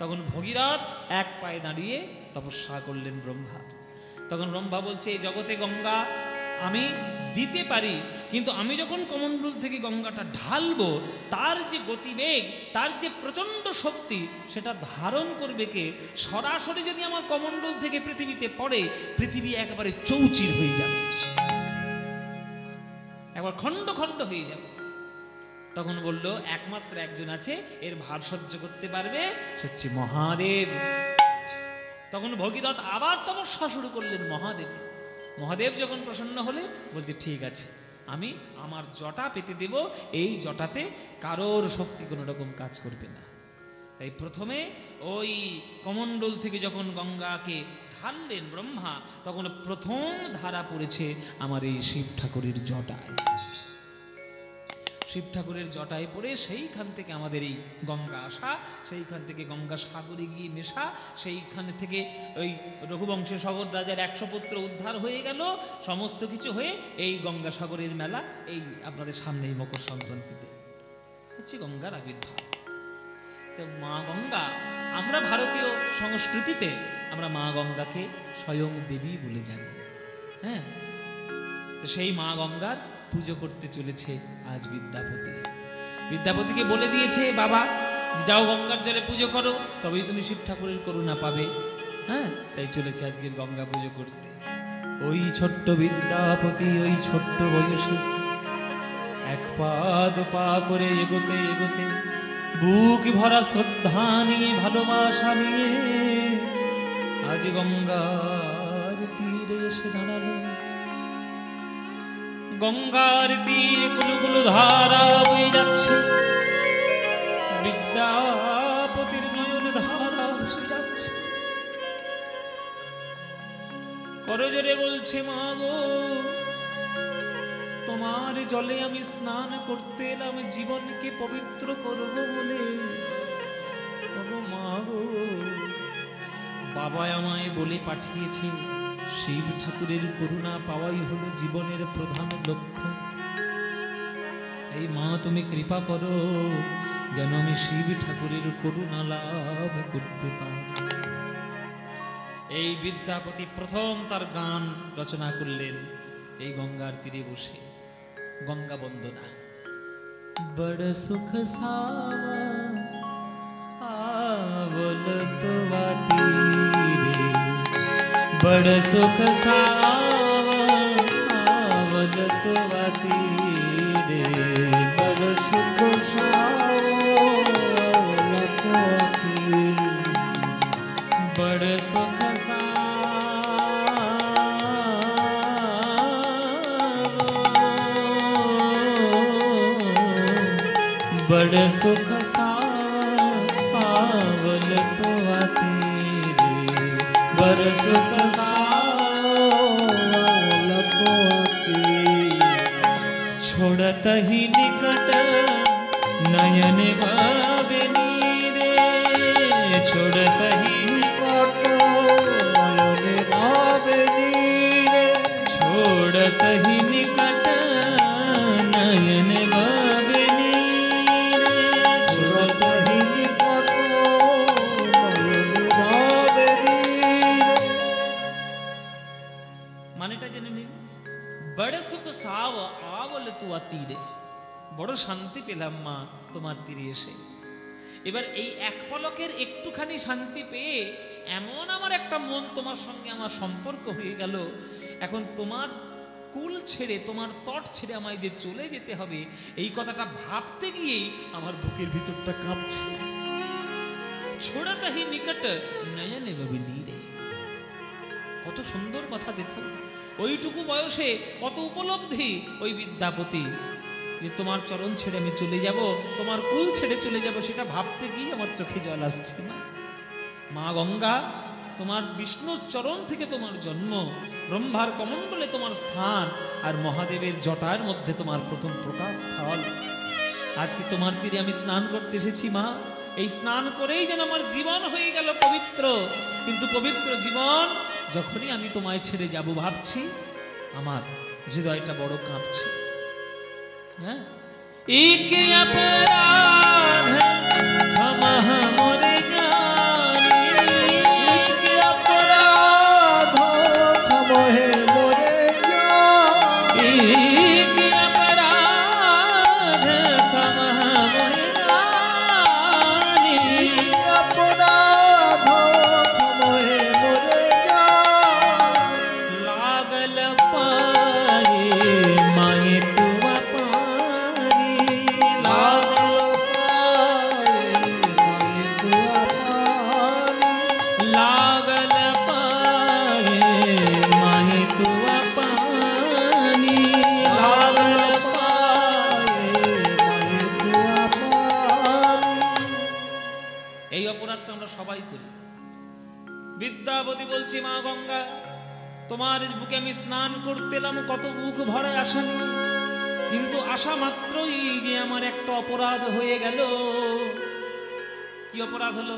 তখন ভগীরথ এক পায়ে দাঁড়িয়ে তপস্যা করলেন ব্রহ্মা। তখন ব্রহ্মা বলছে, এই জগতে গঙ্গা আমি দিতে পারি, কিন্তু আমি যখন কমণ্ডল থেকে গঙ্গাটা ঢালবো, তার যে গতিবেগ, তার যে প্রচণ্ড শক্তি, সেটা ধারণ করবে কে? সরাসরি যদি আমার কমণ্ডল থেকে পৃথিবীতে পড়ে, পৃথিবী একেবারে চৌচির হয়ে যাবে, একবার খণ্ড খণ্ড হয়ে যাবে। তখন বলল, একমাত্র একজন আছে এর ভার সহ্য করতে পারবে, সে হচ্ছে মহাদেব। তখন ভগীরথ আবার তপস্যা শুরু করলেন মহাদেব। মহাদেব যখন প্রসন্ন হলে বলছে, ঠিক আছে, আমি আমার জটা পেতে দেব, এই জটাতে কারোর শক্তি কোনো রকম কাজ করবে না। তাই প্রথমে ওই কমণ্ডল থেকে যখন গঙ্গাকে ঢাললেন ব্রহ্মা, তখন প্রথম ধারা পড়েছে আমার এই শিব ঠাকুরের জটায়। শিব ঠাকুরের জটায় পড়ে সেইখান থেকে আমাদের এই গঙ্গা আসা, সেইখান থেকে গঙ্গা সাগরে গিয়ে মেশা, সেইখান থেকে ওই রঘুবংশের সগর রাজার 100 পুত্র উদ্ধার হয়ে গেল, সমস্ত কিছু হয়ে এই গঙ্গা সাগরের মেলা এই আপনাদের সামনে এই মকর সংক্রান্তিতে হচ্ছে গঙ্গার আবির্ভাব। তো মা গঙ্গা, আমরা ভারতীয় সংস্কৃতিতে আমরা মা গঙ্গাকে স্বয়ং দেবী বলে জানি। হ্যাঁ, তো সেই মা গঙ্গার পুজো করতে চলেছে আজ বিদ্যাপতি। বিদ্যাপতিকে বলে দিয়েছে বাবা, যাও গঙ্গার জলে পুজো করো, তবেই তুমি শিব ঠাকুরের করুণা পাবে। হ্যাঁ, তাই চলেছে আজকের গঙ্গা পুজো করতে। ওই ছোট্ট বিদ্যাপতি ওই ছোট্ট বয়সে এক পা দু পা করে এগোতে এগোতে, বুক ভরা শ্রদ্ধা নিয়ে ভালোবাসা নিয়ে আজ গঙ্গার তীরে এসে দাঁড়ালো। গঙ্গার তীরে কুলুকুলু ধারা বয়ে যাচ্ছে, বিদ্যাপতির নয়ন ধারা ভেসে যাচ্ছে। করজোরে বলছে, মা গো তোমার জলে আমি স্নান করতে এলাম জীবনকে পবিত্র করব বলে। ওগো মা গো, বাবা আমায় বলে পাঠিয়েছে শিব ঠাকুরের করুণা পাওয়াই হলো জীবনের প্রধান লক্ষ্য। এই মা তুমি কৃপা করো যেন আমি শিব ঠাকুরের করুণা লাভ করতে পারি। এই বিদ্যাপতি প্রথম তার গান রচনা করলেন এই গঙ্গার তীরে বসে, গঙ্গা বন্দনা। বড় সুখ সাওয়া आवल तो तीरे, बड़ सुख सावा आवल तो तीरे, बड़ सुख सावल तो तीरे, बड़ सुख बड़ सुख सावल तो तेरे, बड़ सुख सावल तो तेरे, छोड़त ही निकट नयन भावे नीरे, छोड़त ही निकट नयन भावे नीरे, छोड़त ही निकट नयन भावे बड़ सुख साव आवल तु तीरे, बड़ शांति पेलाम मा तुम्हार तीरे एसे। এবার এই এক পলকের একটুখানি শান্তি পেয়ে এমন আমার একটা মন তোমার সঙ্গে আমার সম্পর্ক হয়ে গেল, এখন তোমার কুল ছেড়ে তোমার তট ছেড়ে আমায় যে চলে যেতে হবে এই কথাটা ভাবতে গিয়েই আমার বুকের ভিতরটা কাঁপছে। ছোড়াতা হি নিকট নয়নে ভাবে নীরে, কত সুন্দর কথা দেখো। ওইটুকু বয়সে কত উপলব্ধি ওই বিদ্যাপতি, যে তোমার চরণ ছেড়ে আমি চলে যাব, তোমার কুল ছেড়ে চলে যাব, সেটা ভাবতে গিয়ে আমার চোখে জল আসছে না। মা গঙ্গা, তোমার বিষ্ণুর চরণ থেকে তোমার জন্ম, ব্রহ্মার কমণ্ডলে তোমার স্থান, আর মহাদেবের জটার মধ্যে তোমার প্রথম প্রকাশ স্থল। আজকে তোমার তীরে আমি স্নান করতে এসেছি মা, এই স্নান করেই যেন আমার জীবন হয়ে গেল পবিত্র। কিন্তু পবিত্র জীবন যখনই আমি তোমায় ছেড়ে যাব ভাবছি, আমার হৃদয়টা বড় কাঁপছে। হ্যাঁ, এক অপরাধ ক্ষমা মোরে জানি, এক অপরাধ ক্ষমা মোরে জানি, এক অপরাধ ক্ষমা মোরে জানি, এক অপরাধ ক্ষমা মোরে জানি, লাগল পায়ে মায়ে তুয়া পানি, লাগল পায়ে মায়ে তুয়া পানি, লাগল পায়ে মায়ে তুয়া পানি, লাগল পায়ে মায়ে তুয়া পানি। এই অপরাধ তো আমরা সবাই করি। বিদ্যাপতি বলছি, মা গঙ্গা, তোমার বুকে আমি স্নান করতে এলাম কত বুক ভরে আশা নিয়ে, কিন্তু আশা মাত্রই যে আমার একটা অপরাধ হয়ে গেল। কি অপরাধ হলো?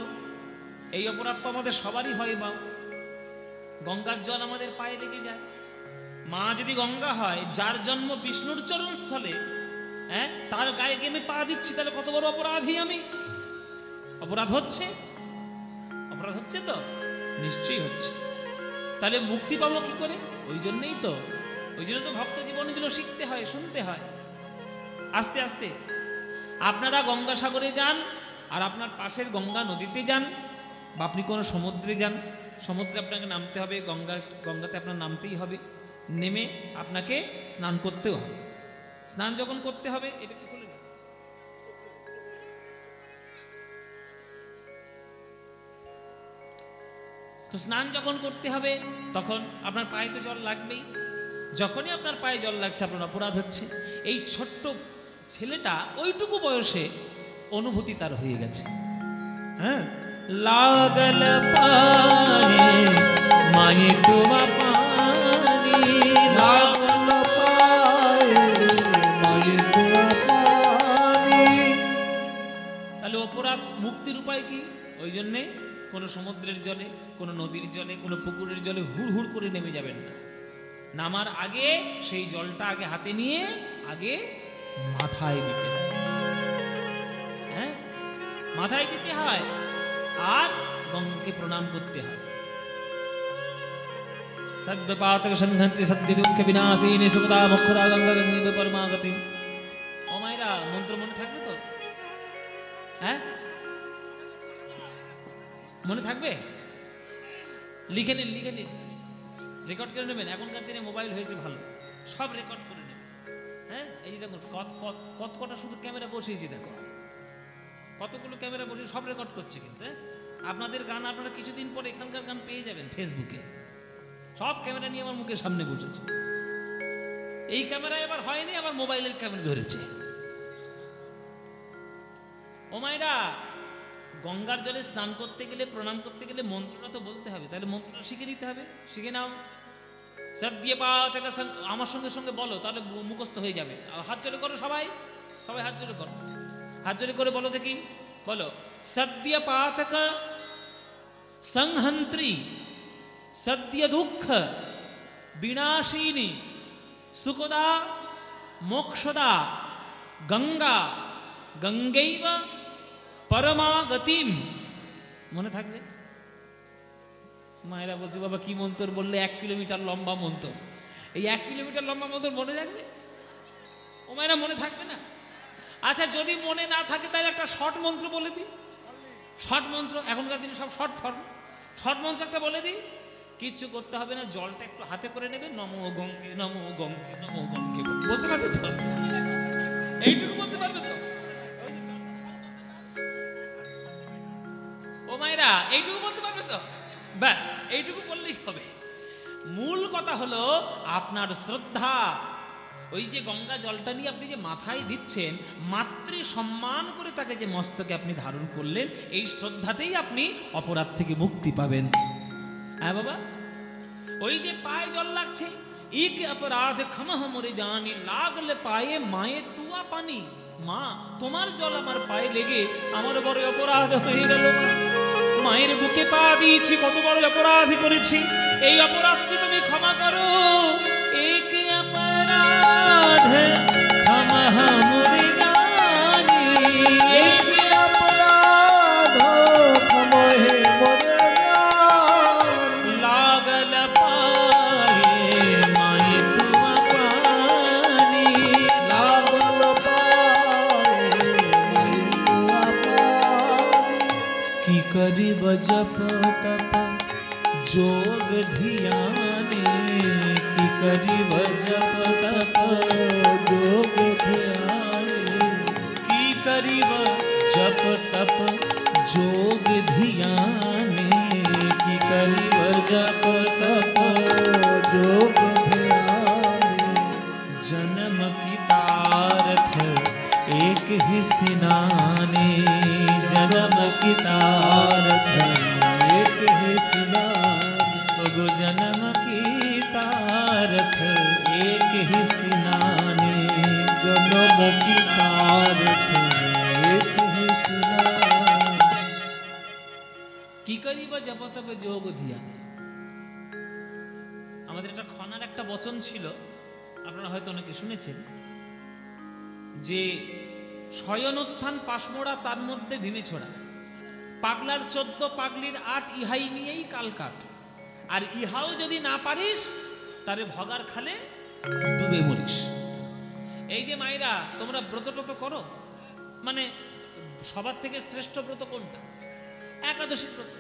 এই অপরাধ তো আমাদের সবারই হয় মা। গঙ্গার জল আমাদের পায়ে লেগে যায়। মা যদি গঙ্গা হয়, যার জন্ম বিষ্ণুর চরণ স্থলে, হ্যাঁ, তার গায়ে গিয়ে আমি পা দিচ্ছি, তাহলে কত বড় অপরাধী আমি। অপরাধ হচ্ছে, অপরাধ হচ্ছে তো, নিশ্চয়ই হচ্ছে। তাহলে মুক্তি পাবো কি করে? ওই জন্যই তো, ওই জন্য তো ভক্ত জীবনগুলো শিখতে হয়, শুনতে হয় আস্তে আস্তে। আপনারা গঙ্গাসাগরে যান, আর আপনার পাশের গঙ্গা নদীতে যান, বা আপনি কোনো সমুদ্রে যান, সমুদ্রে আপনাকে নামতে হবে, গঙ্গাতে আপনার নামতেই হবে, নেমে আপনাকে স্নান করতেও হবে। স্নান যখন করতে হবে, এটা কি খুলে না, তো স্নান যখন করতে হবে তখন আপনার পায়ে তো জল লাগবেই। যখনই আপনার পায়ে জল লাগছে, আপনার অপরাধ হচ্ছে। এই ছোট্ট ছেলেটা ওইটুকু বয়সে অনুভূতি তার হয়ে গেছে। হ্যাঁ, লাগল পায়ে মায়ে তুয়া পানি, লাগল পায়ে মুক্তির উপায় কি? ওই জন্যে কোনো সমুদ্রের জলে, কোনো নদীর জলে, কোনো পুকুরের জলে হুড় হুড় করে নেমে যাবেন না। নামার আগে সেই জলটা আগে হাতে নিয়ে আগে মাথায় দিতে হয়, হ্যাঁ মাথায় দিতে হয়, আর গঙ্গাকে প্রণাম করতে হয়। সদ্যপাতক সংহন্তি সদ্য দুঃখ বিনাশিনী সুখদা মুখদা গঙ্গা গঙ্গে পরমাগতি। ও মায়েরা, মন্ত্র মনে থাকবে তো? হ্যাঁ মনে থাকবে? লিখে নিন, লিখে নিন, রেকর্ড করে নেবেন। এখনকার দিনে মোবাইল হয়েছে ভালো, সব রেকর্ড করে নেবেন। হ্যাঁ এই যে দেখুন কত কটা শুধু ক্যামেরা বসিয়েছি, দেখো কতগুলো ক্যামেরা বসিয়ে সব রেকর্ড করছে। কিন্তু আপনাদের গান আপনারা কিছুদিন পরে এখানকার গান পেয়ে যাবেন ফেসবুকে। সব ক্যামেরা নিয়ে আমার মুখের সামনে বসেছে। এই ক্যামেরা এবার হয়নি, আবার মোবাইলের ক্যামেরা ধরেছে। ও মায়েরা, গঙ্গার জলে স্নান করতে গেলে, প্রণাম করতে গেলে মন্ত্রটা তো বলতে হবে, তাহলে মন্ত্রটা শিখে নিতে হবে। শিখে নাও। আমার সঙ্গে সঙ্গে বলো, তাহলে মুখস্থ হয়ে যাবে। হাত জোরে করো, সবাই সবাই হাত জোরে করো, হাত জোরে করে বলো দেখি, বলো সদ্য পাতক সংহন্ত্রী সদ্য দুঃখ বিনাশিনী সুখদা মোক্ষদা গঙ্গা গঙ্গৈব পরমাগতিম। মনে থাকবে? মায়েরা বলছে বাবা কি মন্ত্র বললে? 1 কিলোমিটার লম্বা মন্ত্র। এই 1 কিলোমিটার লম্বা মন্ত্র মনে থাকবে? ও মায়েরা মনে থাকবে না? আচ্ছা যদি মনে না থাকে তাহলে একটা শর্ট মন্ত্র বলে দিই। শর্ট মন্ত্র, এখনকার দিনে সব শর্ট ফর্ম। শর্ট মন্ত্র একটা বলে দিই, কিচ্ছু করতে হবে না, জলটা একটু হাতে করে নেবে, নমো গঙ্গে নমো গঙ্গে নমো গঙ্গে। বলতে পারবে তো? এইটুকু বলতে পারবে তো? ও মায়েরা, এইটুকু বলতে পারবে তো? ব্যাস এইটুকু বললেই হবে। মূল কথা হলো আপনার শ্রদ্ধা। ওই যে গঙ্গা জলটা নিয়ে আপনি যে মাথায় দিচ্ছেন, মাতৃ সম্মান করে তাকে যে মস্তকে আপনি ধারণ করলেন, এই শ্রদ্ধাতেই আপনি অপরাধ থেকে মুক্তি পাবেন। হ্যাঁ বাবা, ওই যে পায়ে জল লাগছে, एक अपराध क्षमा मोरे जानी लागले पाए माए तुआ पानी। মা তোমার জল আমার পায়ে লেগে আমার বড় অপরাধ হয়ে গেল। মায়ের বুকে পা দিয়েছি, কত বড় অপরাধ করেছি, এই অপরাধটি তুমি ক্ষমা করো। এক অপরাধ ক্ষমা মোরে জানি, এক অপরাধ ক্ষমা হে মোরে জানি, লাগল পায়ে মায়ে তুয়া পানি। লাগল পায়ে মায়ে তুয়া পানি। কি করিব জপ তপ যোগ ধ্যানে, কি করিব জপ তপ যোগ ধ্যানে, কি করিব জপ তপ যোগ ধ্যানে, কি করিব জপ তপ যোগ ধ্যানে। जन्म की तारथ एक ही स्नाने, जन्म की तारथ एक ही स्नाने, गो जन्म की तारथ एक ही स्नाने। जन्म की तारथ एक ही स्नाने। কি করিব জপ তপ যোগ ধ্যানে। আমাদের একটা খনার একটা বচন ছিল, আপনারা হয়তো অনেকে শুনেছেন, যে শয়নোত্থান পাশমোড়া তার মধ্যে ভীমে ছোড়া, পাগলার 14 পাগলির 8, ইহাই নিয়েই কাল কাট। আর ইহাও যদি না পারিস তারে ভগার খালে ডুবে মরিস। এই যে মায়েরা তোমরা ব্রত টত করো, মানে সবার থেকে শ্রেষ্ঠ ব্রত কোনটা? একাদশী ব্রত।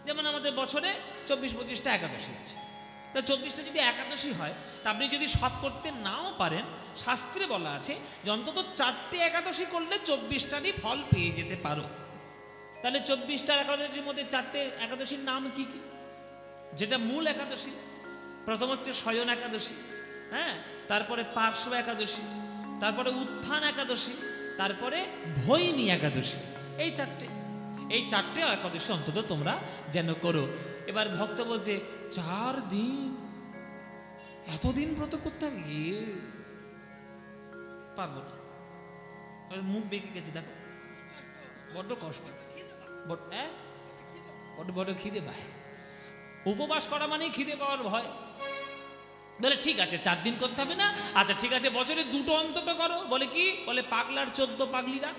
যেমন আমাদের বছরে 24-25টা একাদশী আছে, তা 24টা যদি একাদশী হয়, তা আপনি যদি সব করতে নাও পারেন, শাস্ত্রে বলা আছে যে অন্তত 4টে একাদশী করলে 24টারই ফল পেয়ে যেতে পারো। তাহলে 24টা একাদশীর মধ্যে 4টে একাদশীর নাম কি কি? যেটা মূল একাদশী, প্রথম হচ্ছে শয়ন একাদশী, হ্যাঁ, তারপরে পার্শ্ব একাদশী, তারপরে উত্থান একাদশী, তারপরে ভৈনী একাদশী। এই 4টে একাদশী অন্তত তোমরা যেন করো। এবার ভক্ত বলছে 4 দিন, এতদিন ব্রত করতে হবে? পারবো না, মুখ বেঁকে গেছে, দেখো বড্ড কষ্ট। বড় বড় খিদে পায়। উপবাস করা মানে খিদে পাওয়ার ভয়। বলে ঠিক আছে 4 দিন করতে হবে না, আচ্ছা ঠিক আছে বছরে 2টো অন্তত করো। বলে কি? বলে পাগলার 14 পাগলিরা।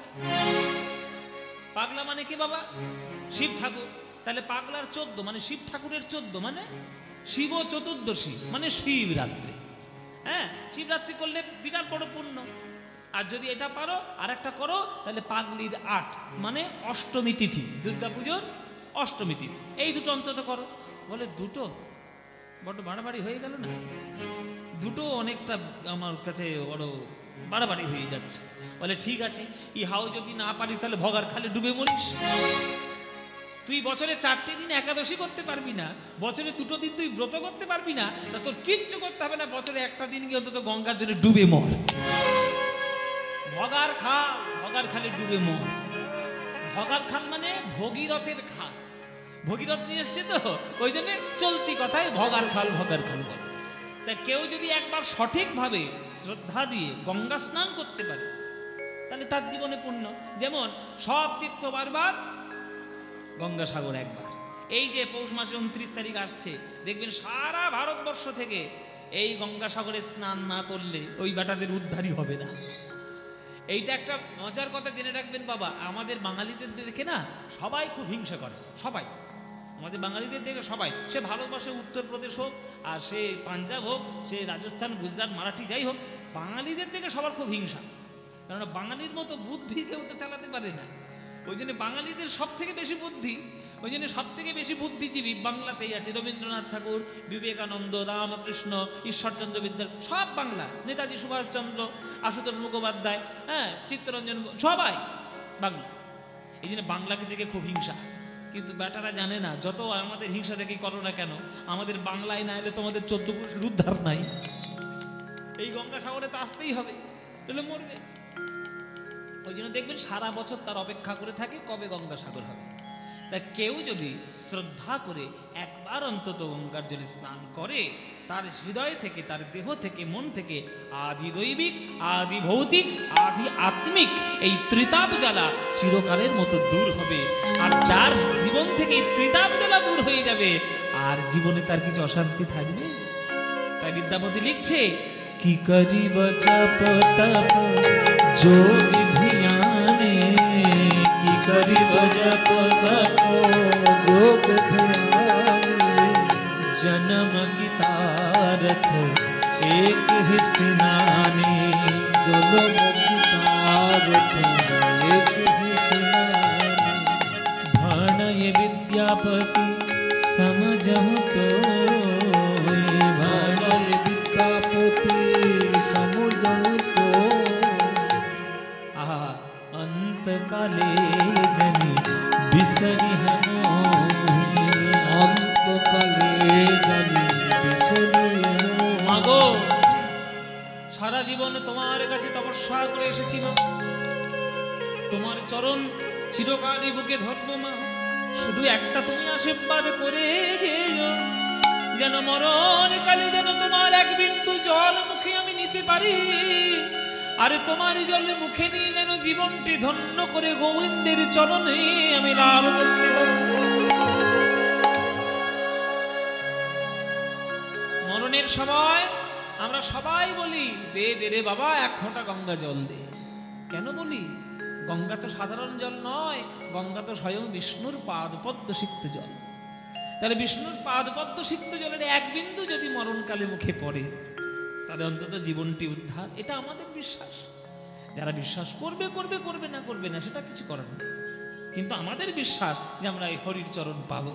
পাগলা মানে কি বাবা? শিব ঠাকুর। তাহলে পাগলার 14 মানে শিব ঠাকুরের 14 মানে শিব চতুর্দশী মানে শিবরাত্রি। হ্যাঁ, শিবরাত্রি করলে বিরাট বড় পুণ্য। আর যদি এটা পারো আর একটা করো তাহলে পাগলির 8 মানে অষ্টমী তিথি, দুর্গা পুজোর অষ্টমী তিথি, এই 2টো অন্তত করো। বলে 2টো বড় বাড়াবাড়ি হয়ে গেল না? 2টো অনেকটা আমার কাছে বড় বাড়াবাড়ি হয়ে যাচ্ছে। বলে ঠিক আছে, ইহাও যদি না পারিস তাহলে ভগার খালে ডুবে মরিস। তুই বছরে 4টে দিন একাদশী করতে পারবি না, বছরে 2টো দিন তুই ব্রত করতে পারবি না, তা তোর কিচ্ছু করতে হবে না, বছরে একটা দিন গিয়ে অন্তত গঙ্গার জলে ডুবে মর। ভগার খাল, ভগার খালে ডুবে মর। ভগার খাল মানে ভগীরথের খাল। ভগীরথ নিয়ে এসছে তো, ওই জন্য চলতি কথায় ভগার খাল ভগার খাল বলে। তা কেউ যদি একবার সঠিকভাবে শ্রদ্ধা দিয়ে গঙ্গা স্নান করতে পারে তাহলে তার জীবনে পুণ্য। যেমন সব তীর্থ বারবার, গঙ্গাসাগর একবার। এই যে পৌষ মাসের 29 তারিখ আসছে, দেখবেন সারা ভারতবর্ষ থেকে এই গঙ্গাসাগরে স্নান না করলে ওই বেটাদের উদ্ধারই হবে না। এইটা একটা মজার কথা জেনে রাখবেন বাবা। আমাদের বাঙালিদের দেখে না সবাই খুব হিংসা করে, সবাই আমাদের বাঙালিদের দেখে সবাই, সে ভারতবর্ষে উত্তরপ্রদেশ হোক আর সে পাঞ্জাব হোক, সে রাজস্থান গুজরাট মারাঠি যাই হোক, বাঙালিদের থেকে সবার খুব হিংসা। কারণ বাঙালির মতো বুদ্ধি কেউ তো চালাতে পারে না। ওই জন্য বাঙালিদের সব থেকে বেশি বুদ্ধি, ওই জন্য সব থেকে বেশি বুদ্ধিজীবী বাংলাতেই আছে। রবীন্দ্রনাথ ঠাকুর, বিবেকানন্দ, রামকৃষ্ণ, ঈশ্বরচন্দ্র বিদ্যার সব বাংলা, নেতাজি সুভাষচন্দ্র, আশুতোষ মুখোপাধ্যায়, হ্যাঁ, চিত্তরঞ্জন, সবাই বাংলা। এই জন্য বাংলাকে দেখে খুব হিংসা। কিন্তু বেটারা জানে না, যত আমাদের হিংসা দেখে করো না কেন, আমাদের বাংলায় না এলে তোমাদের 14 পুরুষের উদ্ধার নাই। এই গঙ্গাসাগরে তো আসতেই হবে, তাহলে মরবে। ওই জন্য দেখবেন সারা বছর তার অপেক্ষা করে থাকে কবে গঙ্গাসাগর হবে। তা কেউ যদি শ্রদ্ধা করে একবার অন্তত গঙ্গার জলে স্নান করে, তার হৃদয় থেকে, তার দেহ থেকে, মন থেকে আদি দৈবিক, আদি ভৌতিক, আদি আত্মিক এই ত্রিতাপ জ্বালা চিরকালের মতো দূর হবে। আর যার জীবন থেকে এই ত্রিতাপ জ্বালা দূর হয়ে যাবে, আর জীবনে তার কিছু অশান্তি থাকবে। তাই বিদ্যাপতি লিখছে, কি করিব জপ তপ যোগ ধ্যানে, কি করিব জপ তপ যোগ ধ্যানে, जन्म की तारथ एक ही स्नाने, जन्म की तारथ एक ही स्नाने, भाणय विद्यापति समझहु तो, भाणय विद्यापति समझहु तो, आहा अंत काले जनि बिसरि মাগো, সারা জীবন তোমার কাছে তপস্যা করে এসেছি মা, তোমার চরণ চিরকালই বুকে ধরবো মা। শুধু একটা তুমি আশীর্বাদ করে যেও, যেন মরণ কালে যেন তোমার এক বিন্দু জল মুখে আমি নিতে পারি, আর তোমার জল মুখে নিয়ে যেন জীবনটি ধন্য করে গোবিন্দের চরণে আমি লাভ করতে পারি। মরণের সময় আমরা সবাই বলি, দে দে রে বাবা 1 ফোঁটা গঙ্গা জল দে। কেন বলি? গঙ্গা তো সাধারণ জল নয়, গঙ্গা তো স্বয়ং বিষ্ণুর পাদপদ্ম সিক্ত জল। তাহলে বিষ্ণুর পাদপদ্ম সিক্ত জলের 1 বিন্দু যদি মরণকালে মুখে পড়ে, তাহলে অন্তত জীবনটি উদ্ধার। এটা আমাদের বিশ্বাস। যারা বিশ্বাস করবে করবে, করবে না করবে না, সেটা কিছু করার নেই। কিন্তু আমাদের বিশ্বাস যে আমরা এই হরির চরণ পাবো,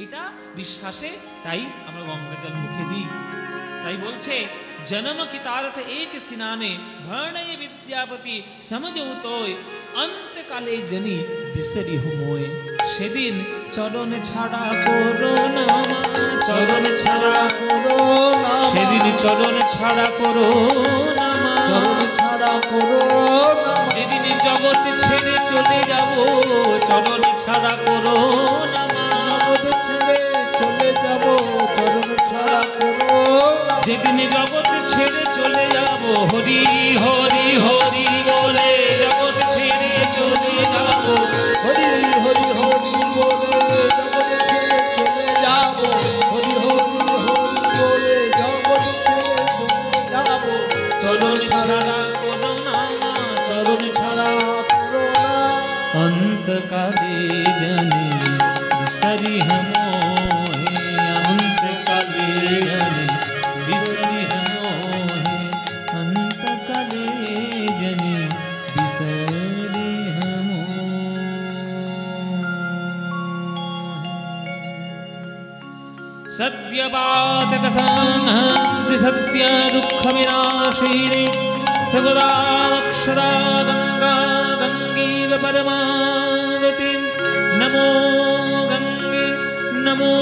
এইটা বিশ্বাসে তাই আমরা গঙ্গা জল মুখে দিই। তাই বলছে, জন্ম কি তারথ এক স্নানে, ভাণয় বিদ্যাপতি সমঝহু তোয়, অন্তকালে জনি বিসরি হু মোয়। সেদিন চরণ ছাড়া করো না, চরণ ছাড়া করো না, সেদিন চরণ ছাড়া করো না, চরণ ছাড়া করো না, যেদিন জগৎ ছেড়ে চলে যাব, চরণ ছাড়া করো না, জগৎ ছেড়ে চলে যাব, চরণ ছাড়া করো না, যেদিন জগৎ ছেড়ে চলে যাব, হরি হরি হরি বলে জগৎ ছেড়ে চলে যাব, হরি হরি हमो अंत काले जने बिसरे हमो अंत काले जने बिसरे हमो। सत्यपातकसांहंसि सत्य दुःख विनाशिनी सगदा अक्षरा गंगा गंगीव परमागति नमो गंगे नमो